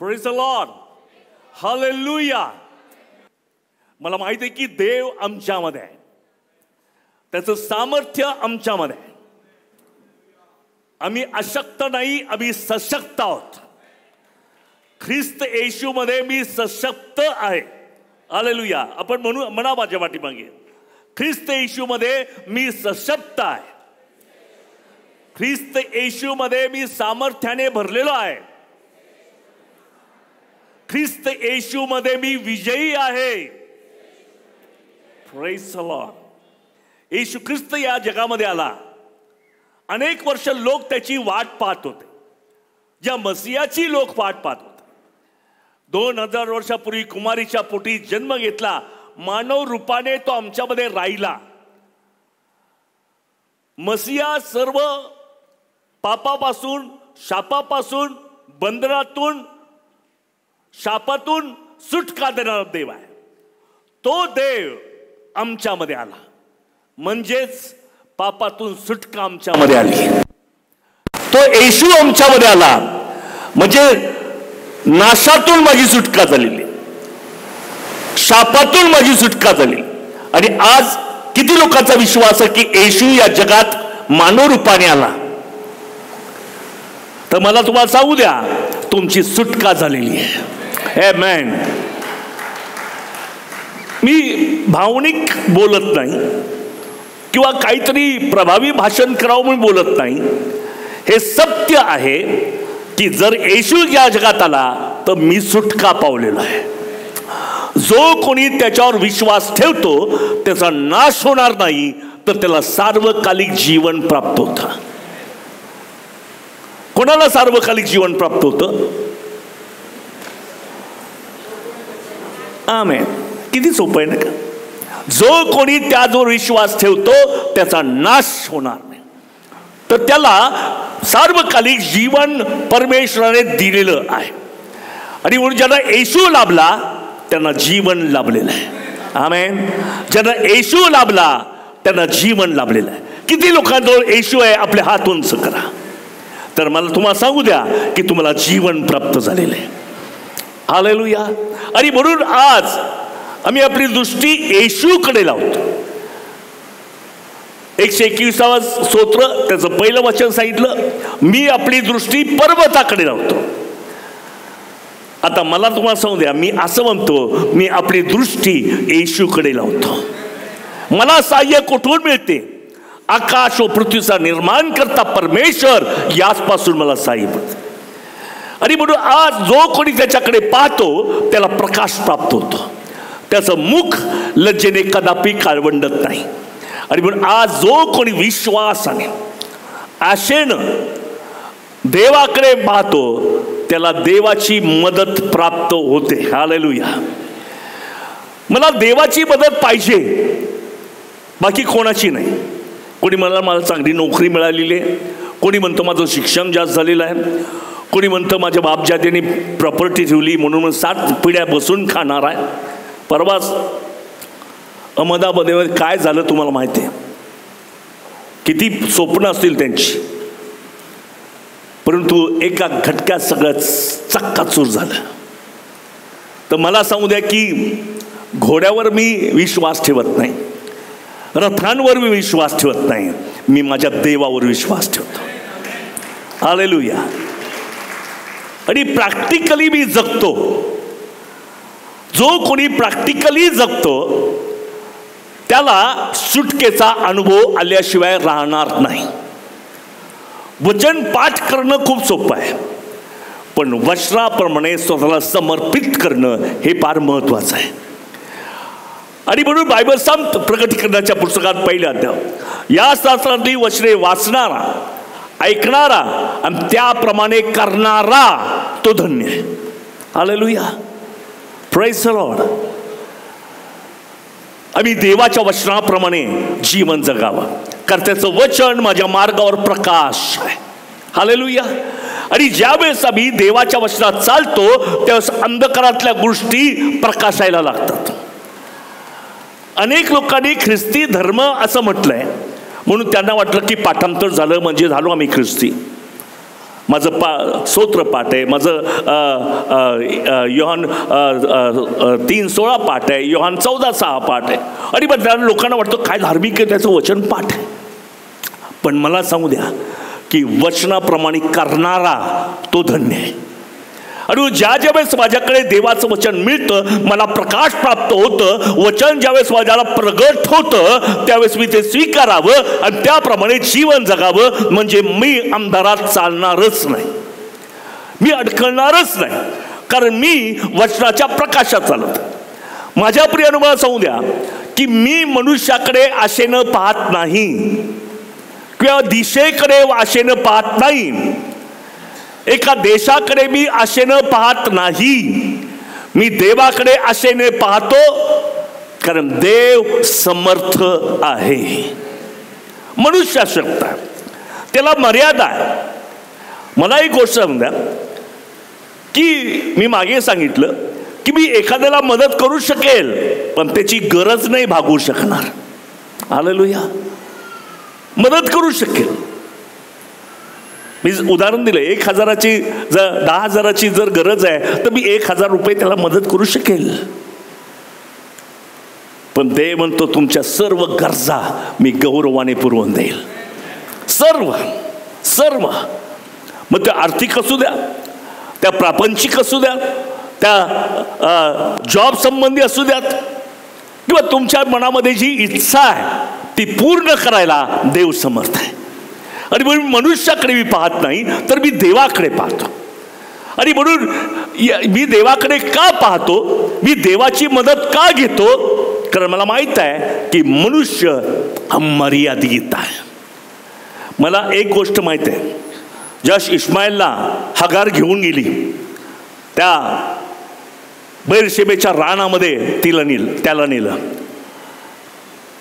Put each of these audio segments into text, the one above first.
Praise the lord, hallelujah. मला माहिती आहे की देव आमच्यामध्ये आहे, त्याचं सामर्थ्य आमच्यामध्ये आहे. आम्ही अशक्त नाही, आम्ही सशक्त आहोत. ख्रिस्त येशूमध्ये मी सशक्त आहे. हालेलुया. आपण म्हणा माझ्या पाठीमागे, ख्रिस्त येशूमध्ये मी सशक्त आहे. ख्रिस्त येशूमध्ये मी सामर्थ्याने भरलेलो आहे. ख्रिस्त येशूमध्ये मी विजयी आहे. Praise the lord. Yeshu Khrist या जगामध्ये आला. अनेक वर्ष लोक त्याची वाट पाहत होते, ज्या मसीहाची लोक वाट पाहत होते. 2000 वर्षापूर्वी कुमारीच्या पोटी जन्म घेतला, मानव रूपाने तो आमच्यामध्ये राहिला. मसीहा सर्व पापापासून, शापापासून, बंधनातून, शापातून सुटका देणारा देव आहे. तो देव आमच्यामध्ये आला, म्हणजेच पापातून सुटका आमच्यामध्ये आली. तो येशू आमच्यामध्ये आला, म्हणजे नाशातून माझी सुटका झालेली, शापातून माझी सुटका झाली. आणि आज किती लोकांचा विश्वास आहे की येशू या जगात मानव रूपाने आला? तर मला तुम्हाला सांगू द्या, तुमची सुटका झालेली आहे. आमेन. मी भावनिक बोलत नाही किंवा काहीतरी प्रभावी भाषण करावं म्हणून बोलत नाही. हे सत्य आहे की जर येशू या जगात आला तर मी सुटका पावलेला आहे. जो कोणी त्याच्यावर विश्वास ठेवतो त्याचा नाश होणार नाही, तर त्याला सार्वकालिक जीवन प्राप्त होतं. कोणाला सार्वकालिक जीवन प्राप्त होतं? आमेन. किती सोपं आहे ना का? जो कोणी त्यावर विश्वास ठेवतो त्याचा नाश होणार नाही, तर त्याला सार्वकालिक जीवन परमेश्वराने दिलेलं आहे. आणि म्हणून ज्यांना येशू लाभला त्यांना जीवन लाभलेलं आहे. आमेन. ज्यांना येशू लाभला त्यांना जीवन लाभलेलं आहे. किती लोकांजवळ येशू आहे? आपले हात उंच करा. तर मला तुम्हाला सांगू द्या की तुम्हाला जीवन प्राप्त झालेलं आहे. हालेलुया. आणि म्हणून आज आम्ही आपली दृष्टी येशूकडे लावतो. 121 स्तोत्र त्याचं पहिलं वचन सांगितलं, मी आपली दृष्टी पर्वताकडे लावतो. आता मला तुम्हाला सांगू द्या, मी असं म्हणतो, मी आपली दृष्टी येशूकडे लावतो. मला सहाय्य कुठून मिळते? आकाश व पृथ्वीचा निर्माण करता परमेश्वर, याचपासून मला सहाय्य मिळते. आणि म्हणून आज जो कोणी त्याच्याकडे पाहतो त्याला प्रकाश प्राप्त होतो. त्याचं मुख लज्जेने कदापि काळवंडत नाही. आणि म्हणून आज जो कोणी विश्वासाने, आशेनं देवाकडे पाहतो त्याला देवाची मदत प्राप्त होते. हालेलुया. मला देवाची मदत पाहिजे, बाकी कोणाची नाही. कोणी मला चांगली नोकरी मिळालेली आहे, कोणी म्हणतं माझं शिक्षण जास्त झालेलं आहे, कोणी म्हणतं माझ्या बापजात्याने प्रॉपर्टी ठेवली म्हणून 7 पिढ्या बसून खाणार आहे. परवाच अहमदाबादमध्ये काय झालं तुम्हाला माहिती आहे? किती स्वप्न असतील त्यांची, परंतु एका घटक्यात सगळं चक्काचूर झालं. तर मला सांगू द्या की घोड्यावर मी विश्वास ठेवत नाही, रथांवर मी विश्वास ठेवत नाही, मी माझ्या देवावर विश्वास ठेवतो. हालेलुया. आणि प्रॅक्टिकली मी जगतो. जो कोणी प्रॅक्टिकली जगतो त्याला सुटकेचा अनुभव आल्याशिवाय राहणार नाही. वचन पाठ करणं खूप सोपं आहे, पण वचनाप्रमाणे स्वतःला समर्पित करणं हे फार महत्वाचं आहे. आणि म्हणून बायबल सांगतं प्रकटीकरणाच्या पुस्तकात पहिल्या अध्याय, या शास्त्रातली वचने वाचणारा, ऐकणारा आणि त्याप्रमाणे करणारा तो धन्य आहे. हालेलुया. Praise the Lord. आम्ही देवाच्या वचनाप्रमाणे जीवन जगावं. कर्त्याचं वचन माझ्या मार्गावर प्रकाश आहे. हालेलुया. आणि ज्यावेळेस आम्ही देवाच्या वचनात चालतो त्यावेळेस अंधकारातल्या गोष्टी प्रकाशायला लागतात. अनेक लोकांनी ख्रिस्ती धर्म असं म्हटलंय, म्हणून त्यांना वाटलं की पाठांतर झालं म्हणजे झालो आम्ही ख्रिस्ती. माझं स्तोत्रपाठ आहे, माझं योहान 3:16 पाठ आहे, योहान 14:6 पाठ आहे. आणि मग लोकांना वाटतं काय धार्मिक आहे, त्याचं वचन पाठ आहे. पण मला सांगू द्या की वचनाप्रमाणे करणारा तो धन्य आहे. आणि ज्या वेळेस माझ्याकडे देवाचं वचन मिळतं, मला प्रकाश प्राप्त होतं, वचन ज्यावेळेस माझ्याला प्रगट होतं, त्यावेळेस मी ते स्वीकारावं आणि त्याप्रमाणे जीवन जगावं. म्हणजे मी अंधारात चालणारच नाही, मी अडकणारच नाही, कारण मी वचनाच्या प्रकाशात चालत. माझ्या प्रिय अनुभवाला सांगू द्या की मी मनुष्याकडे आशेनं पाहत नाही किंवा दिशेकडे आशेनं पाहत नाही, एका देशाकडे मी आशेनं पाहत नाही, मी देवाकडे आशेने पाहतो, कारण देव समर्थ आहे. मनुष्य अशक्त आहे, त्याला मर्यादा आहे. मला एक गोष्ट सांगू द्या की मी मागे सांगितलं की मी एखाद्याला मदत करू शकेल, पण त्याची गरज नाही भागवू शकणार. हालेलुया. मदत करू शकेल. मी उदाहरण दिलं, 1,000ची जर 10,000ची जर गरज आहे तर मी 1,000 रुपये त्याला मदत करू शकेल. पण देव म्हणतो तुमच्या सर्व गरजा मी गौरवाने पुरवून देईल. सर्व सर्व. मग त्या आर्थिक असू द्या, त्या प्रापंचिक असू द्या, त्या जॉब संबंधी असू द्यात, किंवा तुमच्या मनामध्ये जी इच्छा आहे ती पूर्ण करायला देव समर्थ आहे. आणि म्हणून मनुष्याकडे मी पाहत नाही, तर मी देवाकडे पाहतो. आणि म्हणून मी देवाकडे का पाहतो, मी देवाची मदत का घेतो, कारण मला माहीत आहे की मनुष्य मर्यादित आहे. मला एक गोष्ट माहीत आहे, ज्यास इस्माईलला हगार घेऊन गेली त्या बैरशेबेच्या रानामध्ये त्याला नेलं.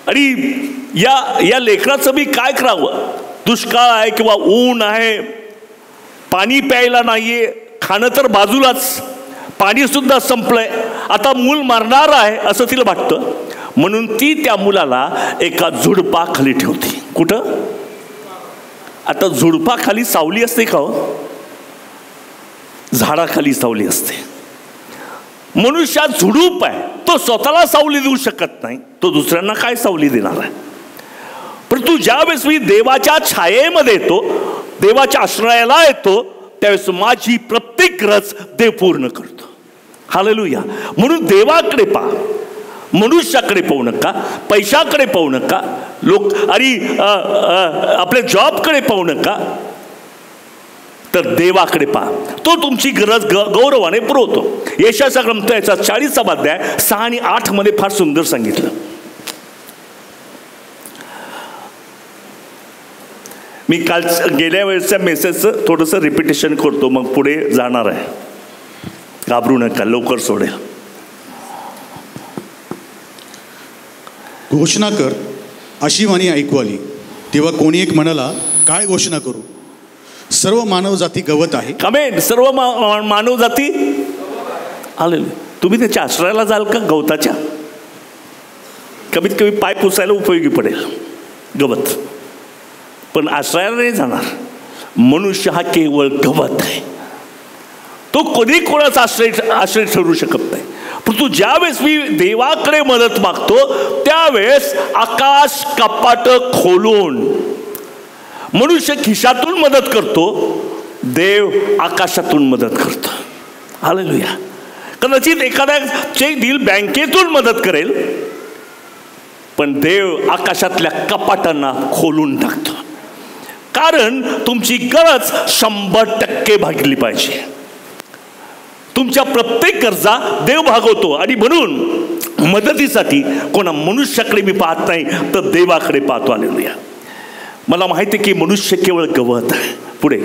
आणि या लेकराचं मी काय करावं, दुष्काळ आहे किंवा ऊन आहे, पाणी प्यायला नाहीये, खाणं तर बाजूलाच, पाणी सुद्धा संपलंय, आता मूल मरणार आहे असं तिला वाटतं. म्हणून ती त्या मुलाला एका झुडपाखाली ठेवते. कुठं? आता झुडपाखाली सावली असते का हो? झाडाखाली सावली असते. मनुष्य झुडूप आहे, तो स्वतःला सावली देऊ शकत नाही, तो दुसऱ्यांना काय सावली देणार आहे. परंतु ज्यावेळेस मी देवाच्या छायेमध्ये येतो, देवाच्या आश्रयाला येतो, त्यावेळेस माझी प्रत्येक गरज देव पूर्ण करतो. हालेलुया. म्हणून देवाकडे पहा, मनुष्याकडे पाहू नका, पैशाकडे पाहू नका, लोक आणि आपल्या जॉबकडे पाहू नका, तर देवाकडे पहा. तो तुमची गरज गौरवाने पुरवतो. यशाचा ग्रंथ याचा 40 अध्याय 6 आणि 8 मध्ये फार सुंदर सांगितलं. मी काल गेल्या वेळेसच्या मेसेजचं थोडंसं रिपिटेशन करतो, मग पुढे जाणार आहे. घाबरू नका, लवकर सोडेल. घोषणा कर अशी वाणी ऐकू आली. तेव्हा कोणी एक म्हणाला, काय घोषणा करू? सर्व मानव जाती गवत आहे. कमेंट. सर्व मानव जाती आलेले. तुम्ही त्याच्या आश्रयाला जाल का? गवताच्या कमीत कमी पाय पुसायला उपयोगी पडेल गवत, पण आश्रयाला नाही जाणार. मनुष्य हा केवळ गवत आहे, तो कधी कोणाचा आश्रय ठरू शकत नाही. परंतु ज्यावेळेस मी देवाकडे मदत मागतो, त्यावेळेस आकाश कपाट खोलून मनुष्य खिशातून मदत करतो, देव आकाशातून मदत करतो. हालेलुया. कदाचित एखाद्याचे दिल बँकेतून मदत करेल, पण देव आकाशातल्या कपाटांना खोलून टाकतो. कारण तुमची गरज 100% भागली पाहिजे. तुमच्या प्रत्येक गरजा देव भागवतो. आणि म्हणून मदतीसाठी कोणा मनुष्याकडे मी पाहत नाही, तर देवाकडे पाहतो. हालेलुया. मला माहिती आहे की मनुष्य केवळ गवत आहे. पुढे,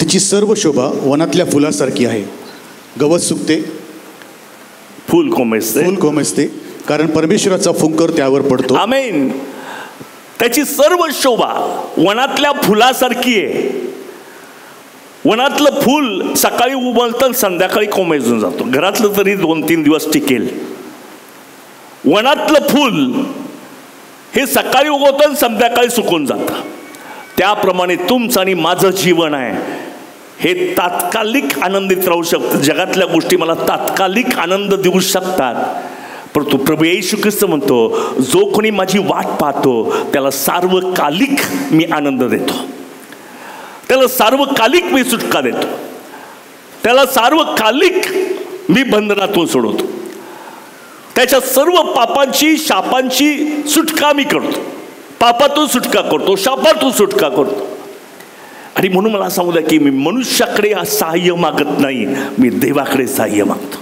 तिची सर्व शोभा वनातल्या फुलासारखी आहे. गवत सुकते, फूल कोमेजते, कारण परमेश्वराचा फुंकर त्यावर पडतो. आमेन. त्याची सर्व शोभा वनातल्या फुलासारखी आहे. वनातलं फूल सकाळी उमलतं, संध्याकाळी कोमेजून जातो. घरातलं तरी 2-3 दिवस टिकेल. वनातलं फूल हे सकाळी उगवतं, संध्याकाळी सुकून जातं. त्याप्रमाणे तुमचं आणि माझं जीवन आहे हे तात्कालिक आनंदित राहू शकतं. जगातल्या गोष्टी मला तात्कालिक आनंद देऊ शकतात, परंतु प्रभू येशू ख्रिस्त म्हणतो जो कोणी माझी वाट पाहतो त्याला सार्वकालिक मी आनंद देतो, त्याला सार्वकालिक मी सुटका देतो, त्याला सार्वकालिक मी बंधनातून सोडवतो, त्याच्या सर्व पापांची शापांची सुटका मी करतो, पापातून सुटका करतो, शापातून सुटका करतो. आणि म्हणून मला सांगू द्या की मी मनुष्याकडे सहाय्य मागत नाही, मी देवाकडे सहाय्य मागतो,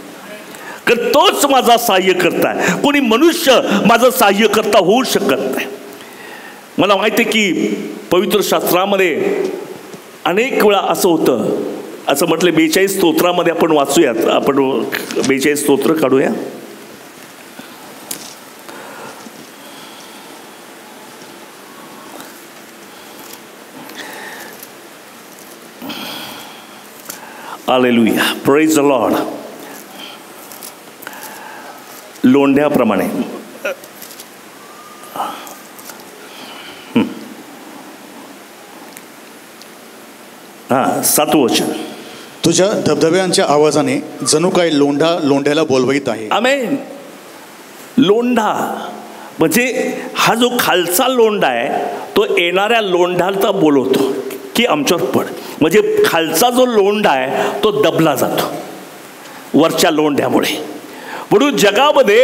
कारण तोच माझा सहाय्य करता आहे. कोणी मनुष्य माझं सहाय्य करता होऊ शकत नाही. मला माहिती आहे की पवित्र शास्त्रामध्ये अनेक वेळा असं होतं, असं म्हटलं 42 स्तोत्रामध्ये आपण वाचूयात, आपण 42 स्तोत्र काढूया. Hallelujah, praise the lord. लोंढ्याप्रमाणे हां 7वं वचन. तुझ्या धबधब्यांच्या आवाजाने जणू काय लोंढा लोंढ्याला बोलवत आहे. आमेन. लोंढा म्हणजे हा जो खालचा लोंढा आहे तो येणाऱ्या लोंढ्याला बोलवतो की आमच्यावर पड. म्हणजे खालचा जो लोंढा आहे तो दबला जातो वरच्या लोंढ्यामुळे. म्हणून जगामध्ये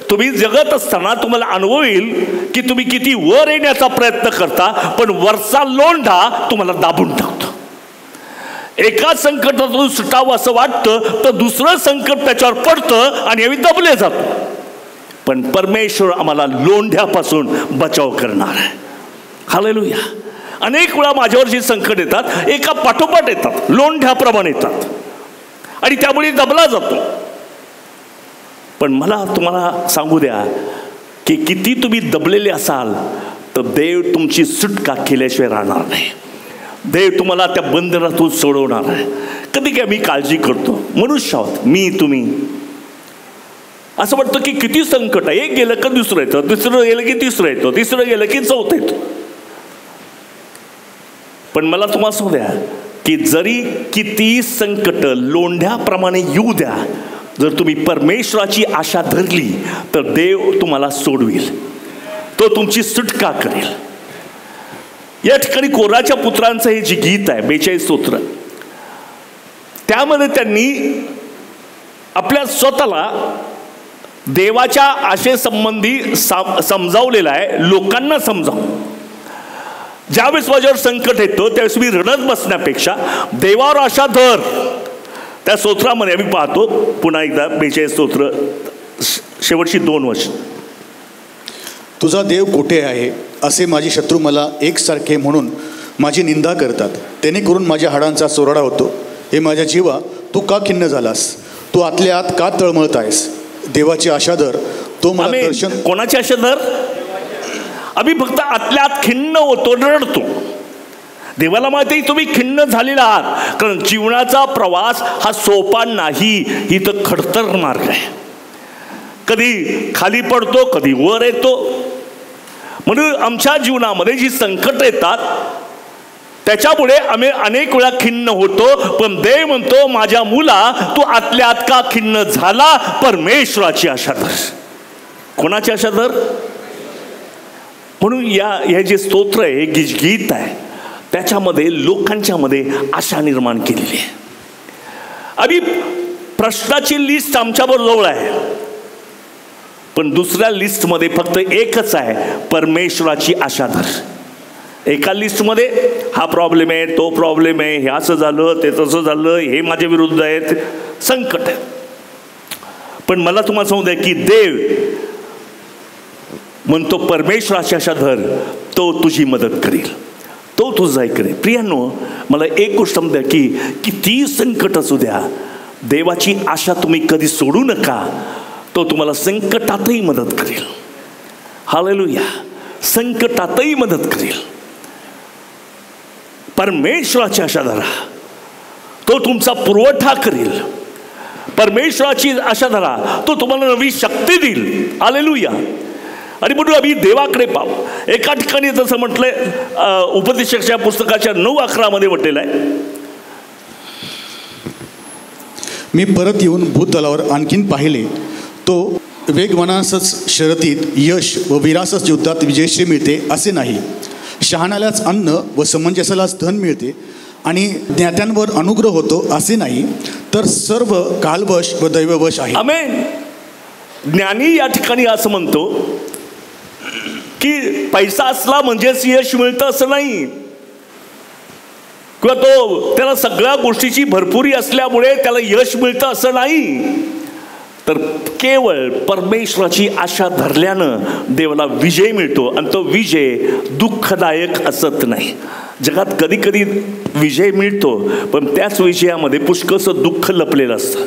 तुम्ही जगत असताना तुम्हाला अनुभव येईल की तुम्ही किती वर येण्याचा प्रयत्न करता, पण वरचा लोंढा तुम्हाला दाबून टाकतो. एका संकटातून सुटावं असं वाटतं तर दुसरं संकट त्याच्यावर पडतं आणि आम्ही दबले जातो. पण परमेश्वर आम्हाला लोंढ्यापासून बचाव करणार आहे. हालेलुया. अनेक वेळा माझ्यावर जी संकट येतात एका पाठोपाठ येतात, लोंढ्याप्रमाणे येतात आणि त्यामुळे दबला जातो. पण मला तुम्हाला सांगू द्या की किती तुम्ही दबलेले असाल तर देव तुमची सुटका केल्याशिवाय राहणार नाही. देव तुम्हाला त्या बंधनातून सोडवणार आहे. कधी काय मी काळजी करतो, मनुष्य आहोत मी तुम्ही, असं वाटतं की किती संकट आहे, एक गेलं का दुसरं येतं, दुसरं गेलं की तिसरं येतं, तिसरं गेलं की चौथं येतं. पण मला तुम्हाला सांगू द्या की जरी किती संकट लोंढ्याप्रमाणे येऊ द्या, जर तुम्ही परमेश्वराची आशा धरली तर देव तुम्हाला सोडविल, तो तुमची सुटका करेल. या ठिकाणी कोराच्या पुत्रांचं हे जे गीत आहे 42 स्तोत्र, त्यामध्ये त्यांनी आपल्या स्वतःला देवाच्या आशेसंबंधी समजावलेलं आहे, लोकांना समजावून. ज्यावेळेस माझ्यावर संकट येतो त्यावेळेस मी रडत बसण्यापेक्षा देवावर आशा धर. त्या स्तोत्रामध्ये आम्ही पाहतो पुन्हा एकदा 42 स्तोत्र शेवटची 2 वचन. तुझा देव कुठे आहे असे माझे शत्रू मला एकसारखे म्हणून माझी निंदा करतात. त्याने करून माझ्या हाडांचा चोरडा होतो. हे माझ्या जीवा, तू का खिन्न झालास? तू आतल्या आत का तळमळत आहेस? देवाची आशा धर, तो मला दर्शन. कोणाची आशा धर? आम्ही फक्त आतल्या आत खिन्न होतो, रडतो. देवाला माहिती आहे तुम्ही खिन्न झालेला आहात, कारण जीवनाचा प्रवास हा सोपा नाही. ही तर खडतर मार्ग आहे, कधी खाली पडतो कधी वर येतो. म्हणून आमच्या जीवनामध्ये जी संकट येतात त्याच्यापुढे आम्ही अनेक वेळा खिन्न होतो. पण देव म्हणतो माझ्या मुला, तू आतल्या आत का खिन्न झाला? परमेश्वराची आशा धर. कोणाची आशा धर? म्हणून हे जे स्तोत्र आहे, हे गीत आहे, त्याच्यामध्ये लोकांच्या मध्ये आशा निर्माण केलेली आहे. आणि प्रश्नाची लिस्ट आमच्याबरोबर जवळ आहे, पण दुसऱ्या लिस्टमध्ये फक्त एकच आहे, परमेश्वराची आशा धर. एका लिस्टमध्ये हा प्रॉब्लेम आहे, तो प्रॉब्लेम आहे, हे असं झालं, ते तसं झालं, हे माझ्या विरुद्ध आहे, संकट आहे. पण मला तुम्हाला सांगू द्या की देव म्हणतो परमेश्वराची आशा धर, तो तुझी मदत करेल, तो तुझं करेल. प्रियांनो, मला एक गोष्ट द्या की किती संकट असू द्या, देवाची आशा तुम्ही कधी सोडू नका. तो तुम्हाला संकटातही मदत करेल. हालेलुया. संकटातही मदत करेल. परमेश्वराची आशा धरा, तो तुमचा पुरवठा करेल. परमेश्वराची आशा धरा, तो तुम्हाला नवी शक्ती देईल. हालेलुया. आणि म्हणून आम्ही देवाकडे पाहू. एका ठिकाणी जसं म्हटलंय उपदेशाच्या पुस्तकाच्या 9:11 म्हटलेलं आहे, मी परत येऊन भूतलावर आणखीन पाहिले, तो वेगवानासच शर्यतीत यश व विरासच युद्धात विजयश्री मिळते असे नाही. शहाण्यालाच अन्न व समंजसालाच धन मिळते आणि ज्ञात्यांवर अनुग्रह होतो असे नाही, तर सर्व कालवश व दैववश आहे. आमेन. ज्ञानी या ठिकाणी असं म्हणतो की पैसा असला म्हणजेच यश मिळतं असं नाही, किंवा तो त्याला सगळ्या गोष्टीची भरपुरी असल्यामुळे त्याला यश मिळतं असं नाही, तर केवळ परमेश्वराची आशा धरल्यानं देवाला विजय मिळतो. आणि तो विजय दुःखदायक असत नाही. जगात कधी कधी विजय मिळतो, पण त्याच विजयामध्ये पुष्कळसं दुःख लपलेलं असतं.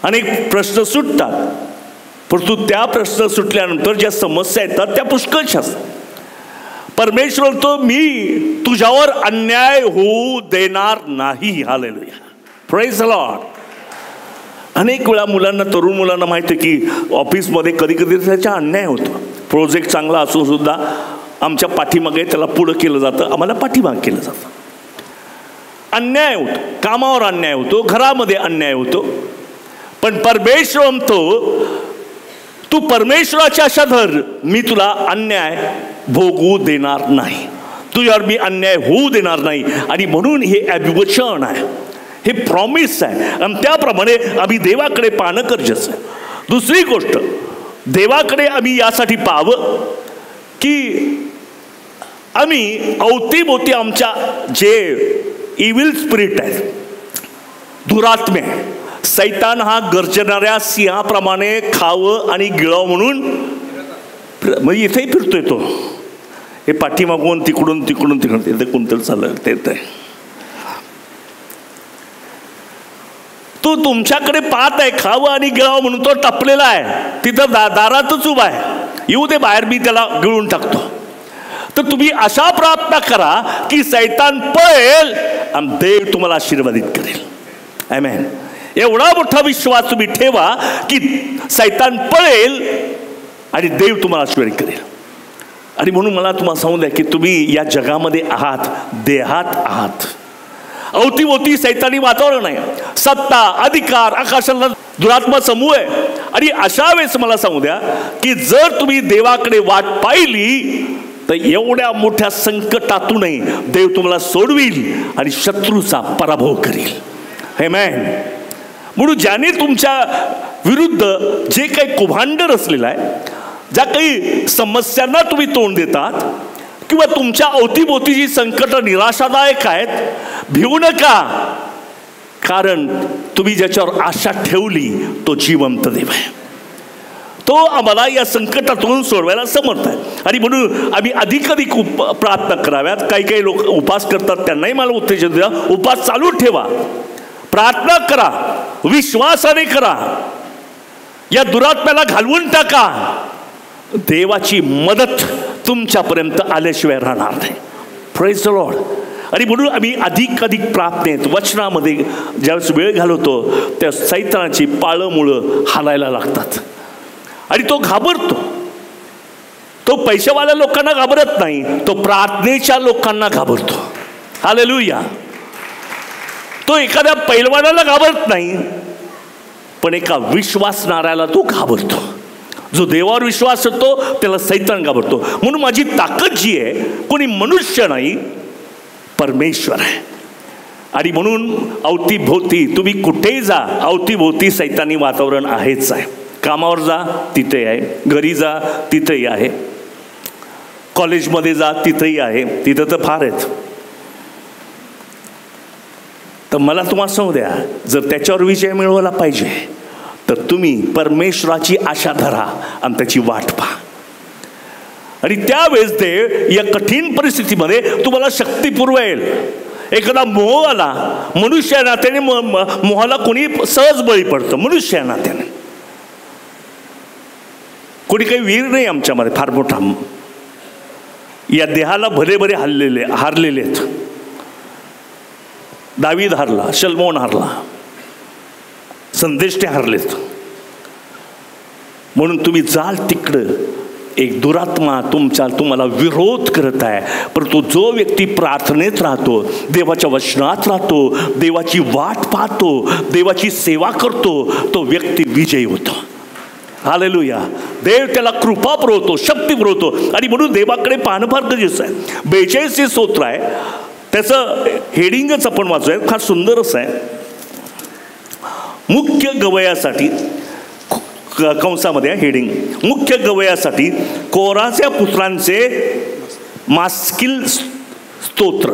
अनेक प्रश्न सुटतात, परंतु त्या प्रश्न सुटल्यानंतर ज्या समस्या येतात त्या पुष्कळशा असतात. परमेश्वर म्हणतो, मी तुझ्यावर अन्याय होऊ देणार नाही. Hallelujah, praise the Lord. अनेक वेळा मुलांना, तरुण मुलांना माहिती आहे की ऑफिसमध्ये कधी कधी त्याचा अन्याय होतो. प्रोजेक्ट चांगला असून सुद्धा आमच्या पाठीमागे त्याला पुढं केलं जातं, आम्हाला पाठीमागे केलं जातं. अन्याय होतो, कामावर अन्याय होतो, घरामध्ये अन्याय होतो. पण परमेश्वर म्हणतो, तू परमेश्वराच्या आशा धर, मी तुला अन्याय भोगू देणार नाही, तुझ्यावर मी अन्याय होऊ देणार नाही. आणि म्हणून हे अभिवचन आहे, हे प्रॉमिस आहे. आणि त्याप्रमाणे आम्ही देवाकडे पाहणं गरजेचं आहे. दुसरी गोष्ट, देवाकडे आम्ही यासाठी पाहावं की आम्ही अवतीभोवती आमच्या जे इव्हिल स्पिरिट आहे, दुरात्मे, सैतान हा गर्जणाऱ्या सिंहाप्रमाणे खावं आणि गिळावं म्हणून म्हणजे इथेही फिरतोय. तो हे पाठीमागून तिकडून तिकडून तिकडून तिथे कोणतरी चाललं ते तो तुमच्याकडे पाहत आहे, खावं आणि गिळावं म्हणून तो टपलेला आहे, तिथं दारातच उभा आहे, येऊ दे बाहेर, मी त्याला गिळून टाकतो. तर तुम्ही अशा प्रार्थना करा की सैतान पळेल आणि देव तुम्हाला आशीर्वादित करेल. आमेन. एवढा मोठा विश्वास तुम्ही ठेवा की सैतान पळेल आणि देव तुम्हाला आशीर्वादित करेल. आणि म्हणून मला तुम्हाला सांगू द्या की तुम्ही या जगामध्ये आहात, देहात आहात. अवतीभोवती सैतानी वातावरण आहे, सत्ता, अधिकार, आकाशाला दुरात्मा समूह आहे. आणि अशा वेळेस मला सांगू द्या की जर तुम्ही देवाकडे वाट पाहिली तर एवढ्या मोठ्या संकटातूनही देव तुम्हाला सोडविल आणि शत्रूचा पराभव करेल. आमेन. म्हणून ज्याने तुमच्या विरुद्ध जे काही कुभांड रचलेलं आहे, ज्या काही समस्यांना तुम्ही तोंड देतात किंवा तुमच्या अवतीभोवती जी संकट निराशादायक आहेत, भिवू नका, कारण तुम्ही ज्याच्यावर आशा ठेवली तो जिवंत देव आहे. तो आम्हाला या संकटातून सोडवायला समर्थ आहे. आणि म्हणून आम्ही अधिकाधिक प्रार्थना कराव्यात. काही काही लोक उपास करतात, त्यांनाही मला उत्तेजन द्या, उपास चालू ठेवा, प्रार्थना करा, विश्वासाने करा, या दुरात्म्याला घालवून टाका. देवाची मदत तुमच्यापर्यंत आल्याशिवाय राहणार नाही. Praise the Lord. आणि म्हणून आम्ही अधिक प्रार्थनेत, वचनामध्ये ज्यावेळेस वेळ घालवतो त्या सैतानाची पाळंमुळं हालायला लागतात आणि तो घाबरतो. तो पैशावाल्या लोकांना घाबरत नाही, तो प्रार्थनेच्या लोकांना घाबरतो. हालेलुया. तो एखाद्या पैलवानाला घाबरत नाही, पण एका विश्वासणाऱ्याला तो घाबरतो. जो देवावर विश्वास असतो त्याला सैतान घाबरतो. म्हणून माझी ताकद जी आहे कोणी मनुष्य नाही, परमेश्वर आहे. आणि म्हणून अवतीभोवती तुम्ही कुठेही जा, अवतीभोवती सैतानी वातावरण आहेच आहे. कामावर जा तिथे आहे, घरी जा तिथेही आहे, कॉलेजमध्ये जा तिथेही आहे, तिथं तर फार आहेत. तर मला तुम्हाला सांगू द्या, जर त्याच्यावर विजय मिळवला पाहिजे तर तुम्ही परमेश्वराची आशा धरा आणि त्याची वाट पहा. आणि त्यावेळेस देव या कठीण परिस्थितीमध्ये तुम्हाला शक्ती पुरवेल. एखादा मोह आला, मनुष्य नात्याने मोहाला कोणी सहज बळी पडतं. मनुष्य नात्याने कोणी काही वीर नाही आमच्यामध्ये फार मोठा. या देहाला भले भले हारलेले आहेत. दावीद हारला, शलमोन हारला, संदेष्टे हारलेत. म्हणून तुम्ही जाल तिकडं एक दुरात्मा तुम्हाला विरोध करत आहे, परंतु जो व्यक्ती प्रार्थनेत राहतो, देवाच्या वचनात राहतो, देवाची वाट पाहतो, देवाची सेवा करतो, तो व्यक्ती विजयी होतो. हालेलुया. देव त्याला कृपा पुरवतो, शक्ती पुरवतो. आणि म्हणून देवाकडे पाहणं फार गरजेचं आहे. 42 स्तोत्र आहे, त्याचं हेडिंगच आपण वाचूया, फार सुंदर असं आहे. मुख्य गवयासाठी, कंसामध्ये हेडिंग, मुख्य गवयासाठी कोराच्या पुत्रांचे मास्किल स्तोत्र.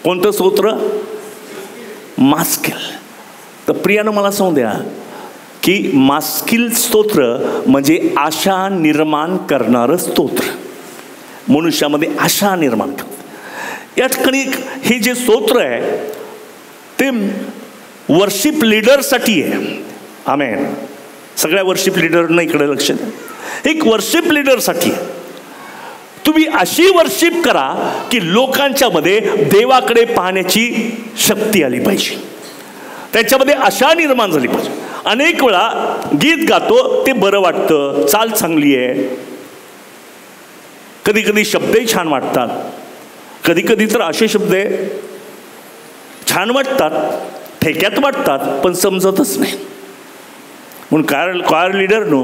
कोणतं स्तोत्र? मास्किल. तर प्रियानं मला सांगू द्या की मास्किल स्तोत्र म्हणजे आशा निर्माण करणारं स्तोत्र, मनुष्यामध्ये आशा निर्माण करतं. या ठिकाणी हे जे स्तोत्र आहे ते वर्शिप लीडरसाठी आहे. आमेन. सगळ्या वर्शिप लीडरना इकडे लक्ष द्या. एक वर्शिप लीडरसाठी तुम्ही अशी वर्शिप करा की लोकांच्या मध्ये देवाकडे पाहण्याची शक्ती आली पाहिजे, त्याच्यामध्ये आशा निर्माण झाली पाहिजे. अनेक वेळा गीत गातो ते बरं वाटतं, चाल चांगली आहे, कधी कधी शब्दही छान वाटतात, कधी कधी तर असे शब्द छान वाटतात, ठेक्यात वाटतात, पण समजतच नाही. म्हणून क्वायर लीडरनो